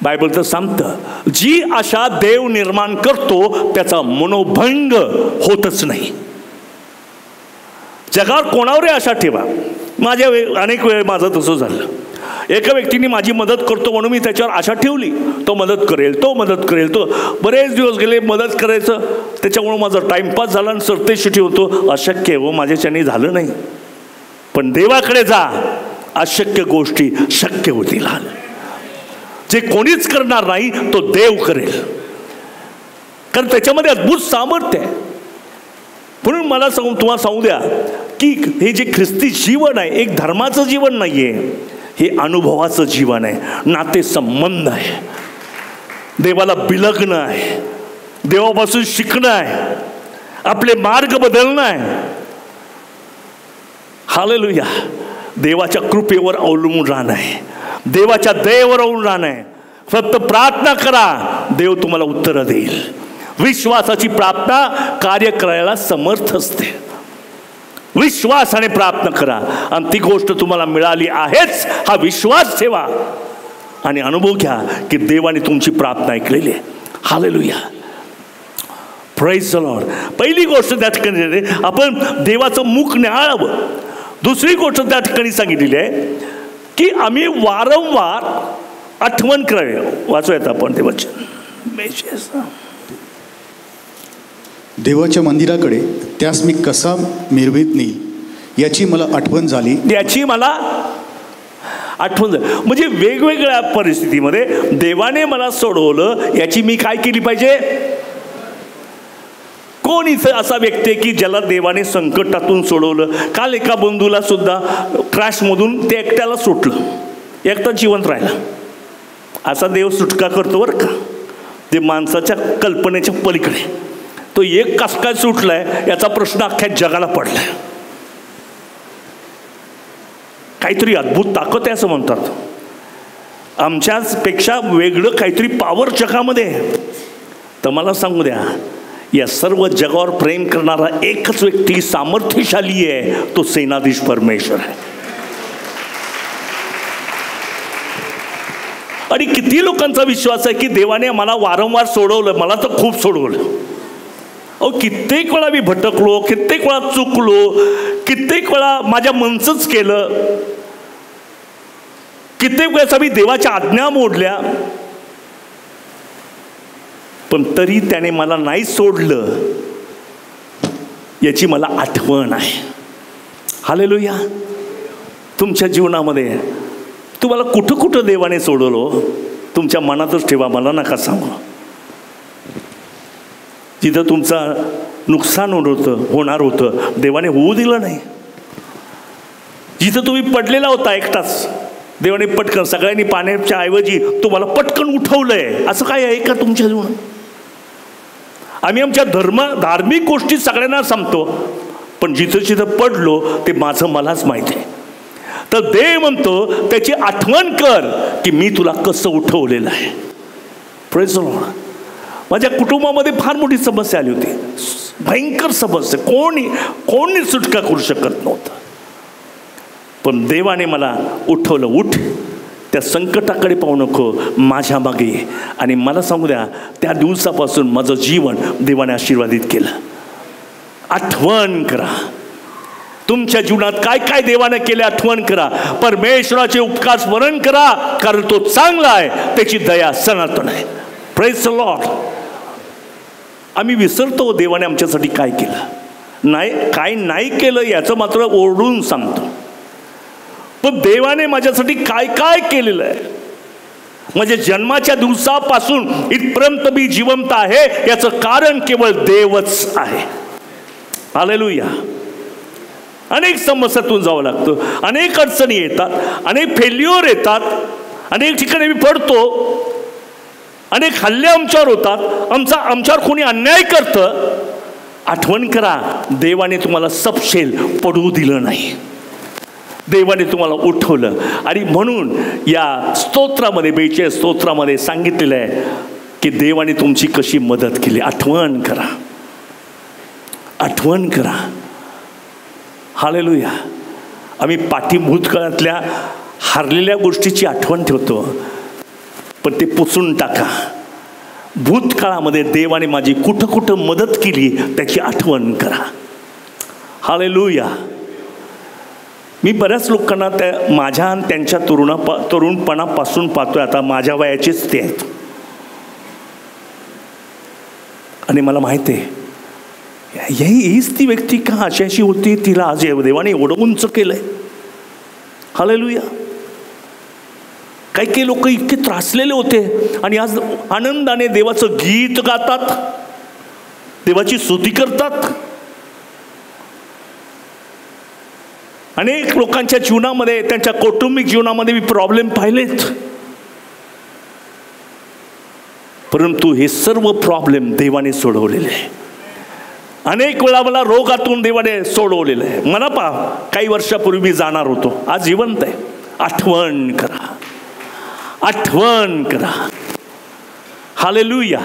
बायबल तर सांगतं जी आशा देव निर्माण करतो त्याचा मनोभंग होतच नाही. जगावर कोणावरही आशा ठेवा. माझ्या अनेक वेळ माझं तसं झालं. एका व्यक्तीने माझी मदत करतो म्हणून मी त्याच्यावर आशा ठेवली, तो मदत करेल, तो मदत करेल. तो बरेच दिवस गेले मदत करायचं, त्याच्यामुळं माझा टाईमपास झाला आणि सरतेशी ठेवतो. अशक्य हो, माझ्याच्याने झालं नाही. पण देवाकडे जा, अशक्य गोष्टी शक्य होतील. जे कोणीच करणार नाही तो देव करेल, कारण त्याच्यामध्ये अद्भुत सामर्थ्य आहे. म्हणून मला तुम्हाला सांगू द्या की हे जे ख्रिस्ती जीवन आहे एक धर्माचं जीवन नाही आहे, हे अनुभवाचं जीवन आहे. नातेसंबंध आहे, देवाला बिलगणं आहे, देवापासून शिकणं आहे, आपले मार्ग बदलणं आहे. हालेलुया. देवाच्या कृपेवर अवलंबून राहणं आहे, देवाच्या दयेवर अवलंबून राहणं आहे. फक्त प्रार्थना करा, देव तुम्हाला उत्तरं देईल. विश्वासाची प्रार्थना कार्य करायला समर्थ असते. विश्वासाने प्रार्थना करा आणि ती गोष्ट तुम्हाला मिळाली आहेच हा विश्वास ठेवा आणि अनुभव घ्या की देवाने तुमची प्रार्थना ऐकलेली आहे. हालेलुया. Praise the Lord. पहिली गोष्ट त्या ठिकाणी आपण देवाचं मुख न्याहाळावं. दुसरी गोष्ट त्या ठिकाणी सांगितलेली आहे की आम्ही वारंवार आठवण करावी. वाचूयात आपण ते वचन. देवाच्या मंदिराकडे त्यास मी कसा मिरवीत नेईल याची मला आठवण झाली. याची मला आठवण म्हणजे वेगवेगळ्या परिस्थितीमध्ये देवाने मला सोडवलं याची मी काय केली पाहिजे. कोण इथं असा व्यक्ती आहे की ज्याला देवाने संकटातून सोडवलं. काल एका बंधूला सुद्धा क्रॅशमधून ते एकट्याला सुटलं, एकटा जिवंत राहिला. असा देव सुटका करतो बरं का, ते माणसाच्या कल्पनेच्या पलीकडे. तो एक कस काय सुटलाय याचा प्रश्न अख्ख्या जगाला पडलाय. काहीतरी अद्भुत ताकद आहे असं म्हणतात. आमच्यापेक्षा वेगळं काहीतरी पॉवर जगामध्ये आहे. तर मला सांगू द्या, या सर्व जगावर प्रेम करणारा एकच व्यक्ती सामर्थ्यशाली आहे, तो सेनाधीश परमेश्वर आहे. आणि किती लोकांचा विश्वास आहे की देवाने मला वारंवार सोडवलं. मला तर खूप सोडवलं. अहो, कित्येक वेळा मी भटकलो, कित्येक वेळा चुकलो, कित्येक वेळा माझ्या मनचंच केलं, कित्येक वेळेस मी देवाच्या आज्ञा मोडल्या, पण तरी त्याने मला नाही सोडलं याची मला आठवण आहे. हालेलुया. तुमच्या जीवनामध्ये तुम्हाला कुठं कुठं देवाने सोडवलं तुमच्या मनातच ठेवा, मला नका सांगू. जिथं तुमचा नुकसान होणार होतं देवाने होऊ दिलं नाही. जिथं तुम्ही पडलेला होता एकटाच, देवाने पटकन सगळ्यांनी पाण्याच्या ऐवजी तुम्हाला पटकन उठवलंय. असं काय आहे का तुमच्या जीवनात? आम्ही आमच्या धार्मिक गोष्टी सगळ्यांना सांगतो, पण जिथं जिथं पडलो ते माझं मलाच माहिती आहे. तर देव म्हणतो त्याची आठवण कर की मी तुला कसं उठवलेलं आहे. Praise the Lord. माझ्या कुटुंबामध्ये फार मोठी समस्या आली होती, भयंकर समस्या. कोणी सुटका करू शकत नव्हतं, पण देवाने मला उठवलं. उठ, त्या संकटाकडे पाहू नको, माझ्या मागे ये. आणि मला सांगू द्या, त्या दिवसापासून माझं जीवन देवाने आशीर्वादित केलं. आठवण करा तुमच्या जीवनात काय काय देवाने केले. आठवण करा, परमेश्वराचे उपकार स्मरण करा, कारण तो चांगला आहे, त्याची दया सनातन आहे. Praise the Lord. आम्ही विसरतो देवाने आमच्यासाठी काय केलं, काय नाही केलं याचं मात्र ओरडून सांगतो. पण देवाने माझ्यासाठी काय काय केलेलं आहे. म्हणजे जन्माच्या दिवसापासून इथपर्यंत मी जिवंत आहे याचं कारण केवळ देवच आहे. हालेलुया. अनेक समस्यातून जावं लागतं, अनेक अडचणी येतात, अनेक फेल्युअर येतात, अनेक ठिकाणी मी पडतो, अनेक हल्ले आमच्यावर होतात, आमच्यावर कोणी अन्याय करतं. आठवण करा, देवाने तुम्हाला सपशेल पडू दिलं नाही, देवाने तुम्हाला उठवलं. आणि म्हणून या स्तोत्रामध्ये 42 स्तोत्रामध्ये सांगितलेलं आहे की देवाने तुमची कशी मदत केली. आठवण करा, आठवण करा. हालेलुया. आम्ही भूतकाळातल्या हरलेल्या गोष्टीची आठवण ठेवतो, पण ते पुसून टाका. भूतकाळामध्ये देवाने माझी कुठं कुठं मदत केली त्याची आठवण करा. हालेलुया. मी बऱ्याच लोकांना माझ्या आणि त्यांच्या तरुणपणापासून पाहतोय, आता माझ्या वयाचेच ते आहेत. आणि मला माहिती आहे हीच ती व्यक्ती का अशी होती, तिला आज देवाने एवढं उंच केलंय. हालेलुया. काही लोक इतके त्रासलेले होते आणि आज आनंदाने देवाचं गीत गातात, देवाची स्तुती करतात. अनेक लोकांच्या जीवनामध्ये, त्यांच्या कौटुंबिक जीवनामध्ये मी प्रॉब्लेम पाहिलेत, परंतु हे सर्व प्रॉब्लेम देवाने सोडवलेले आहे. अनेक वेळा मला रोगातून देवाने सोडवलेलं आहे. मला काही वर्षापूर्वी मी जाणार होतो, आज जिवंत आहे. आठवण करा, आठवण करा. हालेलुया.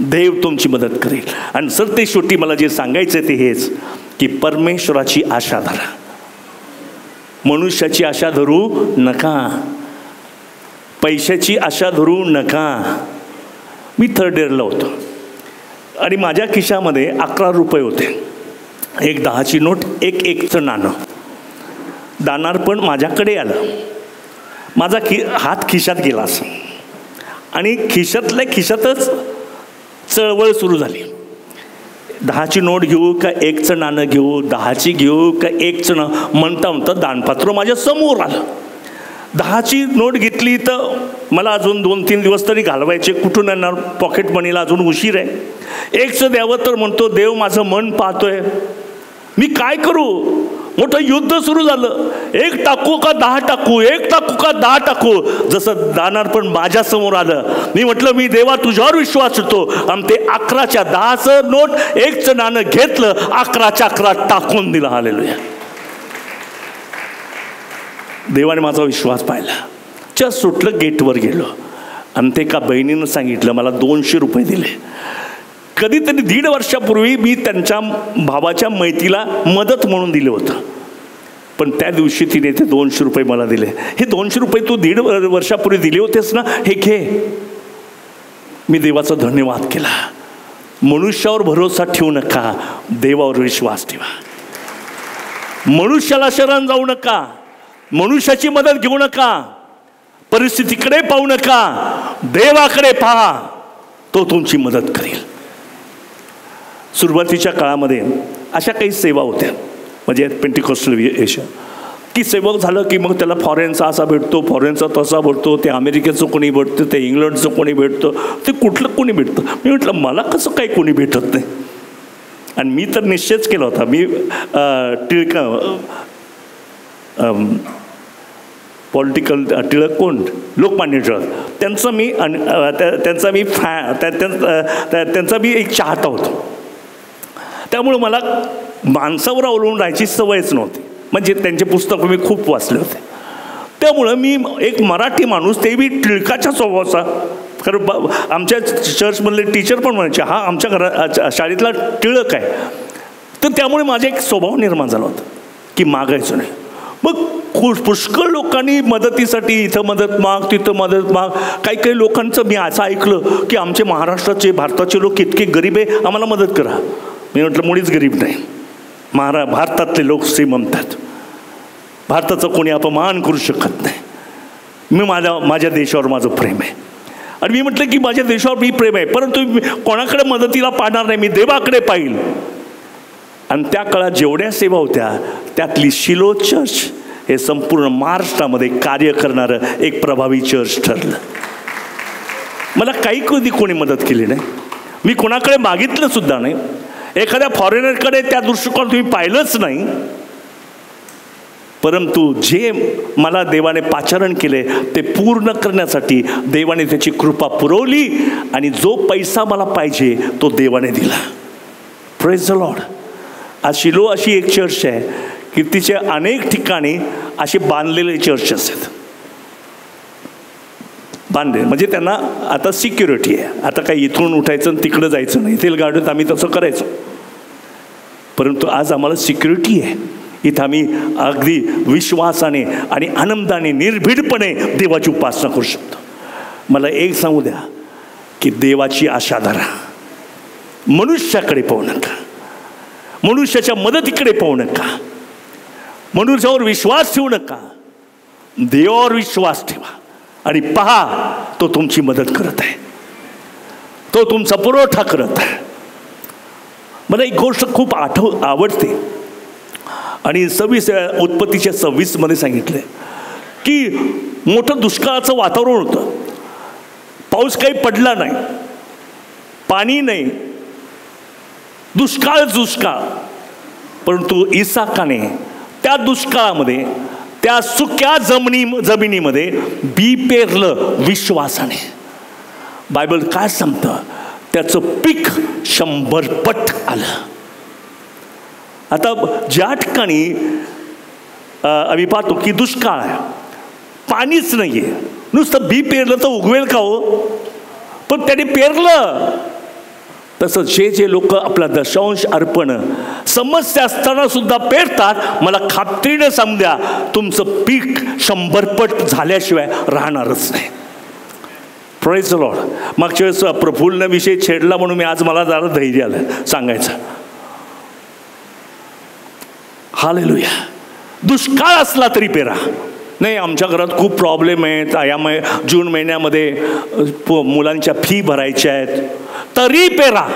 देव तुमची मदत करेल. आणि सर ते शेवटी मला जे सांगायचं ते हेच की परमेश्वराची आशा धरा, मनुष्याची आशा धरू नका, पैशाची आशा धरू नका. मी थर्ड इयरला होतो आणि माझ्या खिशामध्ये 11 रुपये होते. एक 10ची नोट, एक 1चं नाणं. दानार्पण माझ्याकडे आलं, माझा हात खिशात गेला असं, आणि खिशातल्या खिशातच चळवळ सुरू झाली. 10ची नोट घेऊ का 1चं नाणं घेऊ, 10ची घेऊ का 1चं म्हणता म्हणता दानपात्र माझ्या समोर आलं. 10ची नोट घेतली तर मला अजून 2-3 दिवस तरी घालवायचे, कुठून येणार पॉकेट मनीला, अजून उशीर आहे. 1चं द्यावं तर म्हणतो देव माझं मन पाहतोय, मी काय करू. मोठं युद्ध सुरू झालं. 1 टाकू का 10 टाकू, 1 टाकू का 10 टाकू. जसं दानार पण माझ्यासमोर आलं. मी म्हटलं मी देवा तुझ्यावर विश्वास ठेवतो. आणि ते 11च्या 10चं नोट 1चं नाणं घेतलं, 11च्या 11 टाकून दिलं. हालेलुया. देवाने माझा विश्वास पाहिला. जस्ट सुटलं, गेटवर गेलो आणि ते एका बहिणीनं सांगितलं मला 200 रुपये दिले. कधीतरी 1.5 वर्षापूर्वी मी त्यांच्या भावाच्या मैत्रीला मदत म्हणून दिलं होतं, पण त्या दिवशी तिने ते 200 रुपये मला दिले. हे 200 रुपये तू 1.5 वर्षापूर्वी दिले होतेस ना, हे घे. मी देवाचा धन्यवाद केला. मनुष्यावर भरोसा ठेवू नका, देवावर विश्वास ठेवा. मनुष्याला शरण जाऊ नका, मनुष्याची मदत घेऊ नका, परिस्थितीकडे पाहू नका, देवाकडे पहा, तो तुमची मदत करेल. सुरुवातीच्या काळामध्ये अशा काही सेवा होत्या, म्हणजे पेंटिकॉस्टल एशिया, की सेवक झालं की मग त्याला फॉरेनचा असा भेटतो, फॉरेनचा तसा भेटतो, ते अमेरिकेचं कोणी भेटतं, ते इंग्लंडचं कोणी भेटतं, ते कुठलं कोणी भेटतं. मी म्हटलं मला कसं काही कोणी भेटत नाही. आणि मी तर निश्चयच केला होता. मी टिळक पॉलिटिकल टिळक कोण, लोकमान्य टिळक, त्यांचा मी एक चाहता होतो. त्यामुळं मला माणसावर अवलंबून राहायची सवयच नव्हती. म्हणजे त्यांचे पुस्तकं मी खूप वाचले होते. त्यामुळं मी एक मराठी माणूस, ते बी टिळकाच्या स्वभावाचा. कारण आमच्या चर्चमधले टीचर पण म्हणायचे हा आमच्या शाळेतला टिळक आहे. तर त्यामुळे माझा एक स्वभाव निर्माण झाला होता की मागायचं नाही. मग पुष्कळ लोकांनी मदतीसाठी इथं मदत माग, तिथं मदत माग. काही लोकांचं मी असं ऐकलं की आमचे महाराष्ट्राचे, भारताचे लोक इतके गरीब आहे, आम्हाला मदत करा. मी म्हटलं मुळीच गरीब नाही. भारतातले लोक श्रीमंत आहेत. भारताचा कोणी अपमान करू शकत नाही. मी माझ्या देशावर माझं प्रेम आहे. आणि मी म्हटलं की माझ्या देशावर मी प्रेम आहे, परंतु कोणाकडे मदतीला पाहणार नाही, मी देवाकडे पाहिल. आणि त्या काळात जेवढ्या सेवा होत्या त्यातली शिलो चर्च हे संपूर्ण महाराष्ट्रामध्ये कार्य करणारं एक प्रभावी चर्च ठरलं. मला कधी कोणी मदत केली नाही. मी कोणाकडे मागितलं सुद्धा नाही. एखाद्या फॉरेनरकडे त्या दृष्टिकोन तुम्ही पाहिलंच नाही. परंतु जे मला देवाने पाचारण केले ते पूर्ण करण्यासाठी देवाने त्याची कृपा पुरवली आणि जो पैसा मला पाहिजे तो देवाने दिला. Praise the Lord. आज शिलो अशी एक चर्च आहे की तिच्या अनेक ठिकाणी असे बांधलेले चर्चेस आहेत. बांधले म्हणजे त्यांना आता सिक्युरिटी आहे. आता काही इथून उठायचं आणि तिकडं जायचं नाही. तेल गाडीत आम्ही तसं करायचो. परंतु आज आम्हाला सिक्युरिटी आहे. इथं आम्ही अगदी विश्वासाने आणि आनंदाने निर्भीडपणे देवाची उपासना करू शकतो. मला एक सांगू द्या की देवाची आशा धरा. मनुष्याकडे पाहू नका, मनुष्याच्या मदतीकडे पाहू नका, मनुष्यावर विश्वास ठेवू नका, देवावर विश्वास ठेवा आणि पहा तो तुमची मदत करत आहे, तो तुमचा पुरवठा करत आहे. मला एक गोष्ट खूप आवडते आणि 26 उत्पत्तीच्या 26 सांगितलं की मोठं दुष्काळाचं वातावरण होतं. पाऊस काही पडला नाही, पाणी नाही, दुष्काळ. परंतु इसाकाने त्या दुष्काळामध्ये, त्या सुक्या जमिनीमध्ये बी पेरलं विश्वासाने. बायबल काय सांगतं, त्याचं पीक 100 पट आलं. आता ज्या ठिकाणी आम्ही पाहतो की दुष्काळ आहे, पाणीच नाही आहे, नुसतं बी पेरलं तर उगवेल का हो? पण त्याने पेरलं. तसं जे लोक आपला दशांश अर्पण समस्या असताना सुद्धा पेरतात, मला खात्रीने सांगू द्या तुमचं पीक 100 पट झाल्याशिवाय राहणारच नाही. Praise the Lord. मागच्या वेळेस प्रफुल्ल विषय छेडला म्हणून मी आज मला जरा धैर्य आलं सांगायचं. हालेलुया. दुष्काळ असला तरी पेरा. नाही आमच्या घरात खूप प्रॉब्लेम आहेत, यामुळे जून महिन्यामध्ये मुलांच्या फी भरायच्या आहेत, तरी पेरा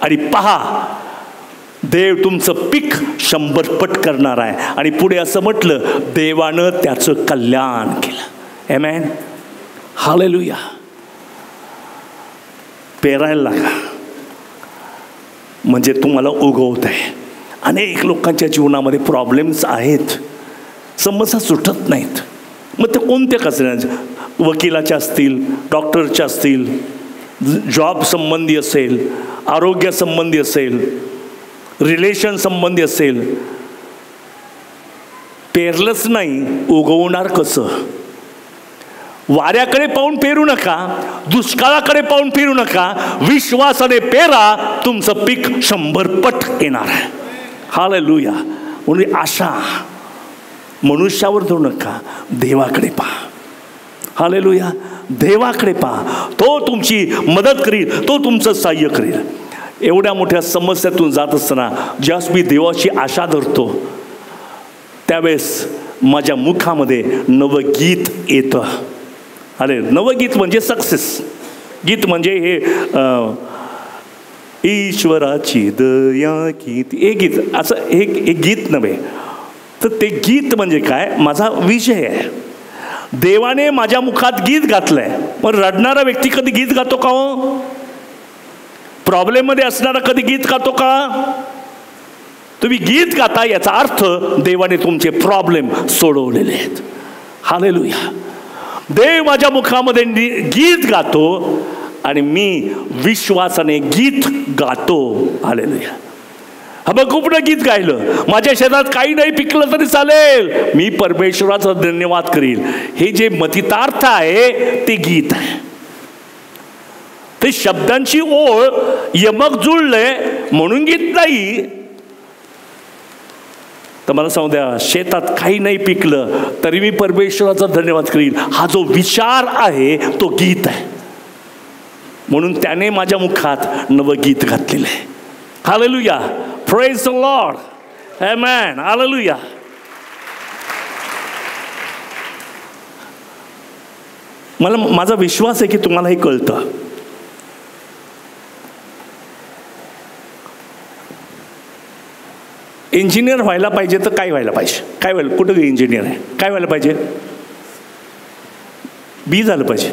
आणि पहा देव तुमचं पीक 100 पट करणार आहे. आणि पुढे असं म्हटलं, देवानं त्याचं कल्याण केलं. आमेन, हालेलुया. पेरायला लागा, म्हणजे तुम्हाला उगवत आहे. अनेक लोकांच्या जीवनामध्ये प्रॉब्लेम्स आहेत, समस्या सुटत नाहीत. मग ते कोणत्या कसल्या, वकिलाच्या असतील, डॉक्टरच्या असतील, जॉब संबंधी असेल, आरोग्य संबंधी असेल, रिलेशन संबंधी असेल. पेरलंच नाही, उगवणार कसं? वाऱ्याकडे पाहून पेरू नका, दुष्काळाकडे पाहून पेरू नका. विश्वासाने पेरा, तुमचं पीक 100 पट येणार आहे. हालेलुया. म्हणून आशा मनुष्यावर धरू नका, देवाकडे पहा. हालेलुया. देवाकडे पहा, तो तुमची मदत करील, तो तुमचं सहाय्य करील. एवढ्या मोठ्या समस्यातून जात असताना ज्यास मी देवाची आशा धरतो, त्यावेळेस माझ्या मुखामध्ये नवं गीत येतं. अरे, नवं गीत म्हणजे सक्सेस. गीत म्हणजे हे ईश्वराची दया गीत, हे गीत असं हे गीत नव्हे. तर ते गीत म्हणजे काय? माझा विषय आहे. देवाने माझ्या मुखात गीत घातलंय. मग रडणारा व्यक्ती कधी गीत गातो का हो? प्रॉब्लेममध्ये असणारा कधी गीत गातो का? तुम्ही गीत गाता, याचा अर्थ देवाने तुमचे प्रॉब्लेम सोडवलेले आहेत. हालेलुया. देव माझ्या मुखामध्ये गीत गातो आणि मी विश्वासाने गीत गातो. हालेलुया. हबक्कूकनं गीत गायलं, माझ्या शेतात काही नाही पिकलं तरी चालेल, मी परमेश्वराचा धन्यवाद करील. हे जे मतितार्थ आहे ते गीत आहे. ते शब्दांची ओळ यमक जुळलंय म्हणून गीत नाही. तर मला सांगू द्या, शेतात काही नाही पिकलं तरी मी परमेश्वराचा धन्यवाद करील, हा जो विचार आहे तो गीत आहे. म्हणून त्याने माझ्या मुखात नवं गीत घातलेलं आहे. Hallelujah. Praise the Lord. Amen. Hallelujah. माझा विश्वास आहे की तुम्हाला हे कळतं. इंजिनियर व्हायला पाहिजे तर काय व्हायला पाहिजे? काय व्हायला, कुठं इंजिनियर आहे, काय व्हायला पाहिजे? बी झालं पाहिजे.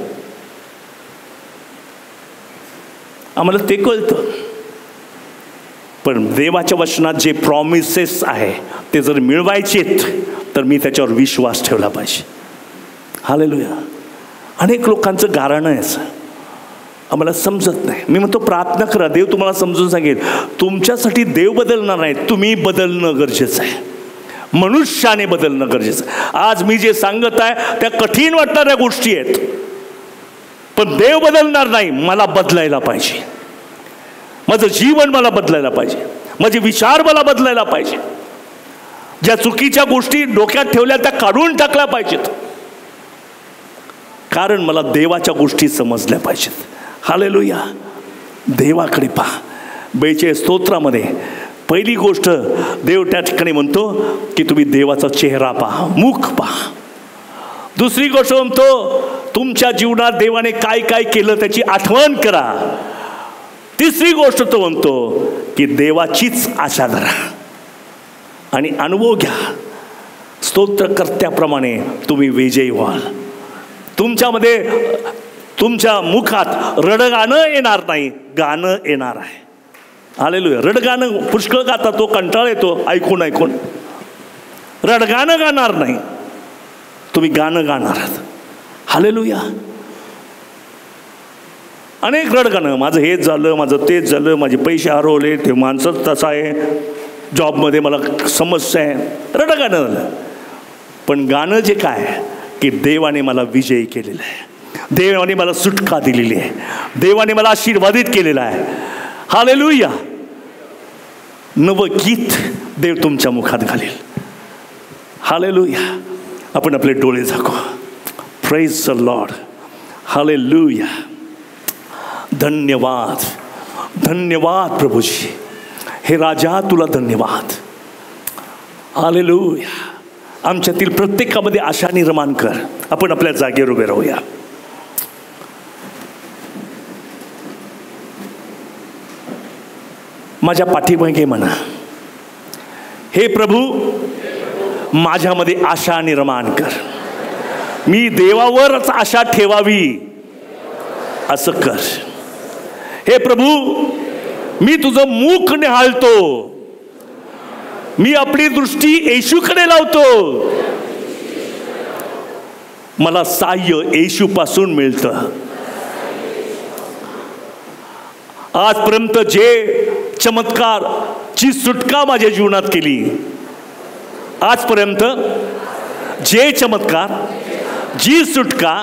आम्हाला ते कळतं. पण देवाच्या वचनात जे प्रॉमिसेस आहे ते जर मिळवायचेत तर मी त्याच्यावर विश्वास ठेवला पाहिजे. हालेलुया. अनेक लोकांचं गाऱ्हाणं आहे असं, आम्हाला समजत नाही. मी म्हणतो प्रार्थना करा, देव तुम्हाला समजून सांगेल. तुमच्यासाठी देव बदलणार नाही, तुम्ही बदलणं गरजेचं आहे. मनुष्याने बदलणं गरजेचं आहे. आज मी जे सांगत आहे त्या कठीण वाटणाऱ्या गोष्टी आहेत, पण देव बदलणार नाही. मला बदलायला पाहिजे, माझं जीवन मला बदलायला पाहिजे, माझे विचार मला बदलायला पाहिजे. ज्या चुकीच्या गोष्टी डोक्यात ठेवल्या त्या काढून टाकल्या पाहिजेत, कारण मला देवाच्या गोष्टी समजल्या पाहिजेत. हालेलुया. देवाकडे पहा. 42 स्तोत्रामध्ये पहिली गोष्ट देव त्या ठिकाणी म्हणतो की तुम्ही देवाचा चेहरा पहा, मुख पहा. दुसरी गोष्ट म्हणतो तुमच्या जीवनात देवाने काय काय केलं त्याची आठवण करा. तिसरी गोष्ट तो म्हणतो की देवाचीच आशा धरा आणि अनुभव घ्या. स्तोत्रकर्त्याप्रमाणे तुम्ही विजयी व्हाल. तुमच्यामध्ये, तुमच्या मुखात रडगाणं येणार नाही, गाणं येणार आहे. हालेलुया. रडगाणं पुष्कळ गाता, तो कंटाळ येतो ऐकून ऐकून. रडगाणं गाणार नाही, तुम्ही गाणं गाणार आहात. हालेलुया. अनेक रडगाणं, माझं हेच झालं, माझं तेच झालं, माझे पैसे हरवले, ते माणसंच तसं आहे, जॉबमध्ये मला समस्या आहे, रडगाणं झालं. पण गाणं जे काय की देवाने मला विजयी केलेलं आहे, देवाने मला सुटका दिलेली आहे, देवाने मला आशीर्वादित केलेला आहे. हालेलुया. नवं गीत देव तुमच्या मुखात घालेल. हालेलुया. आपण आपले डोळे झाकू. Praise the lord. हालेलुया. धन्यवाद, धन्यवाद प्रभूजी. हे राजा तुला धन्यवाद. हालेलुया. आमच्यातील प्रत्येकामध्ये आशा निर्माण कर. आपण आपल्या जागेवर उभे राहूया. माझ्या पाठीमागे म्हणा, हे प्रभू माझ्यामध्ये आशा निर्माण कर. मी देवावरच आशा ठेवावी असं कर. हे प्रभू, मी तुझं मुख निहाळतो, मी आपली दृष्टी येशूकडे लावतो. मला सहाय्य येशूपासून मिळतं. आजपर्यंत जे चमत्कारची सुटका माझ्या जीवनात केली, आजपर्यंत जे चमत्कार, जी सुटका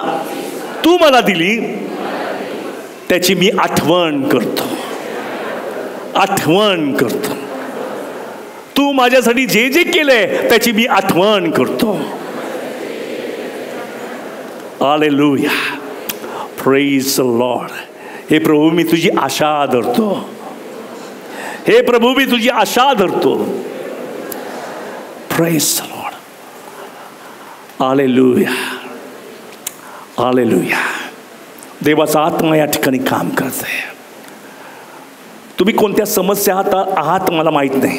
तू मला दिली, त्याची मी आठवण करतो. तू माझ्यासाठी जे जे केलंय त्याची मी आठवण करतो. Hallelujah, praise the Lord. हे प्रभू, मी तुझी आशा धरतो. हे प्रभू, मी तुझी आशा धरतो. Praise the lord. Hallelujah, hallelujah. देवाचा आत्मा या ठिकाणी काम करते. तुम्ही कोणत्या समस्या आहात मला माहीत नाही.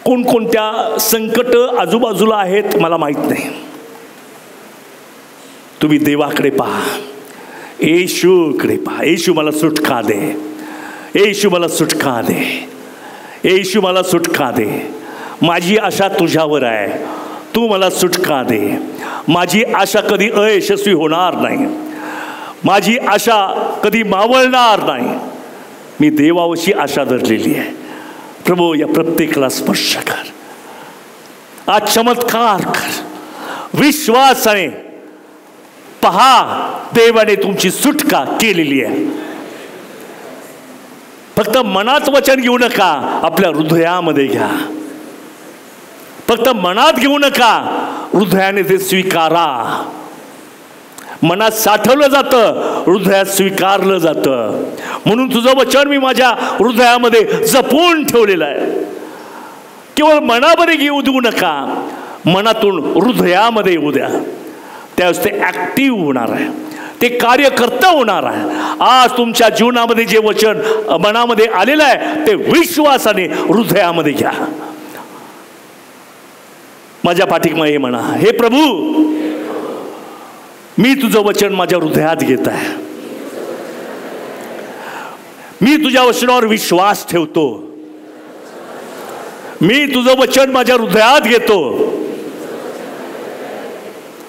कोणकोणत्या संकट आजूबाजूला आहेत मला माहीत नाही. तुम्ही देवाकडे पहा, येशूकडे पहा. येशू मला सुटका दे, येशू मला सुटका दे, येशू मला सुटका दे. माझी आशा तुझ्यावर आहे, तू मला सुटका दे. माझी आशा कधी अयशस्वी होणार नाही, माझी आशा कधी मावळणार नाही. मी देवावरची आशा धरलेली आहे. प्रभू, या प्रत्येकाला स्पर्श कर. आज चमत्कार कर. विश्वासाने पहा, देवाने तुमची सुटका केलेली आहे. फक्त मनात वचन घेऊ नका, आपल्या हृदयामध्ये घ्या. फक्त मनात घेऊ नका, हृदयाने ते स्वीकारा. मनात साठवलं जातं, हृदयात स्वीकारलं जातं. म्हणून तुझं वचन मी माझ्या हृदयामध्ये जपून ठेवलेलं आहे. केवळ मनामध्ये घेऊ देऊ नका, मनातून हृदयामध्ये येऊ द्या. त्यावेळेस ते ॲक्टिव्ह होणार आहे, ते कार्यकर्ता होणार आहे. आज तुमच्या जीवनामध्ये जे वचन मनामध्ये आलेलं आहे ते विश्वासाने हृदयामध्ये घ्या. माझ्या पाठीमागे म्हणा, हे प्रभू, मी तुझं वचन माझ्या हृदयात घेत आहे. मी तुझ्या वचनावर विश्वास ठेवतो. मी तुझं वचन माझ्या हृदयात घेतो.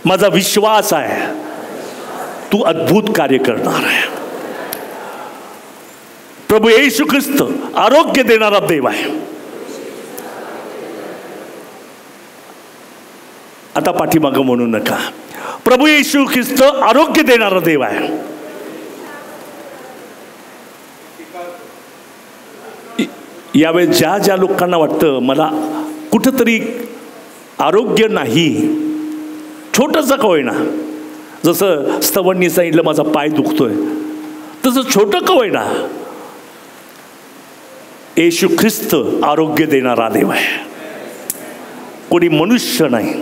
माझा विश्वास आहे तू अद्भुत कार्य करणार आहे. प्रभू येशू ख्रिस्त आरोग्य देणारा देव आहे. आता पाठीमागं म्हणू नका. प्रभू येशू ख्रिस्त आरोग्य देणारा देव आहे. यावेळेस ज्या ज्या लोकांना वाटतं मला कुठंतरी आरोग्य नाही, छोटंसं का होईना, जसं स्तवणनी सांगितलं माझा पाय दुखतोय, तसं छोटं का होईना, येशू ख्रिस्त आरोग्य देणारा देव आहे. कोणी मनुष्य नाही,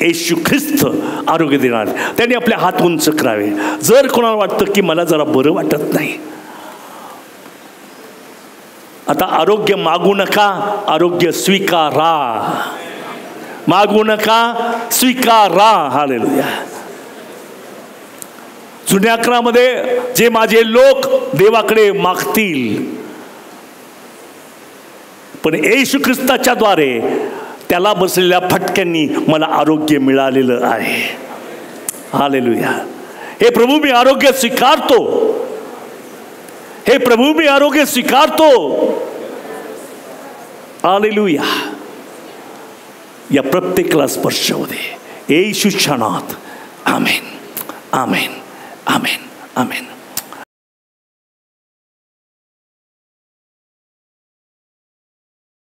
येशू ख्रिस्त आरोग्य देणार. त्यांनी आपले हात उंच करावे. जर कोणाला वाटतं की मला जरा बरं वाटत नाही, आता आरोग्य मागू नका, आरोग्य स्वीकारा. मागू नका, स्वीकारा. हालेलुया. जुन्या करारामध्ये जे माझे लोक देवाकडे मागतील, पण येशू ख्रिस्ताच्या द्वारे त्याला बसलेल्या फटक्यांनी मला आरोग्य मिळालेलं आहे. हालेलुया. हे प्रभू, मी आरोग्य स्वीकारतो. हे प्रभू, मी आरोग्य स्वीकारतो. हालेलुया. या प्रत्येकाला स्पर्श होऊ दे येशूच्या नावात. आमेन, आमेन, आमेन, आमेन.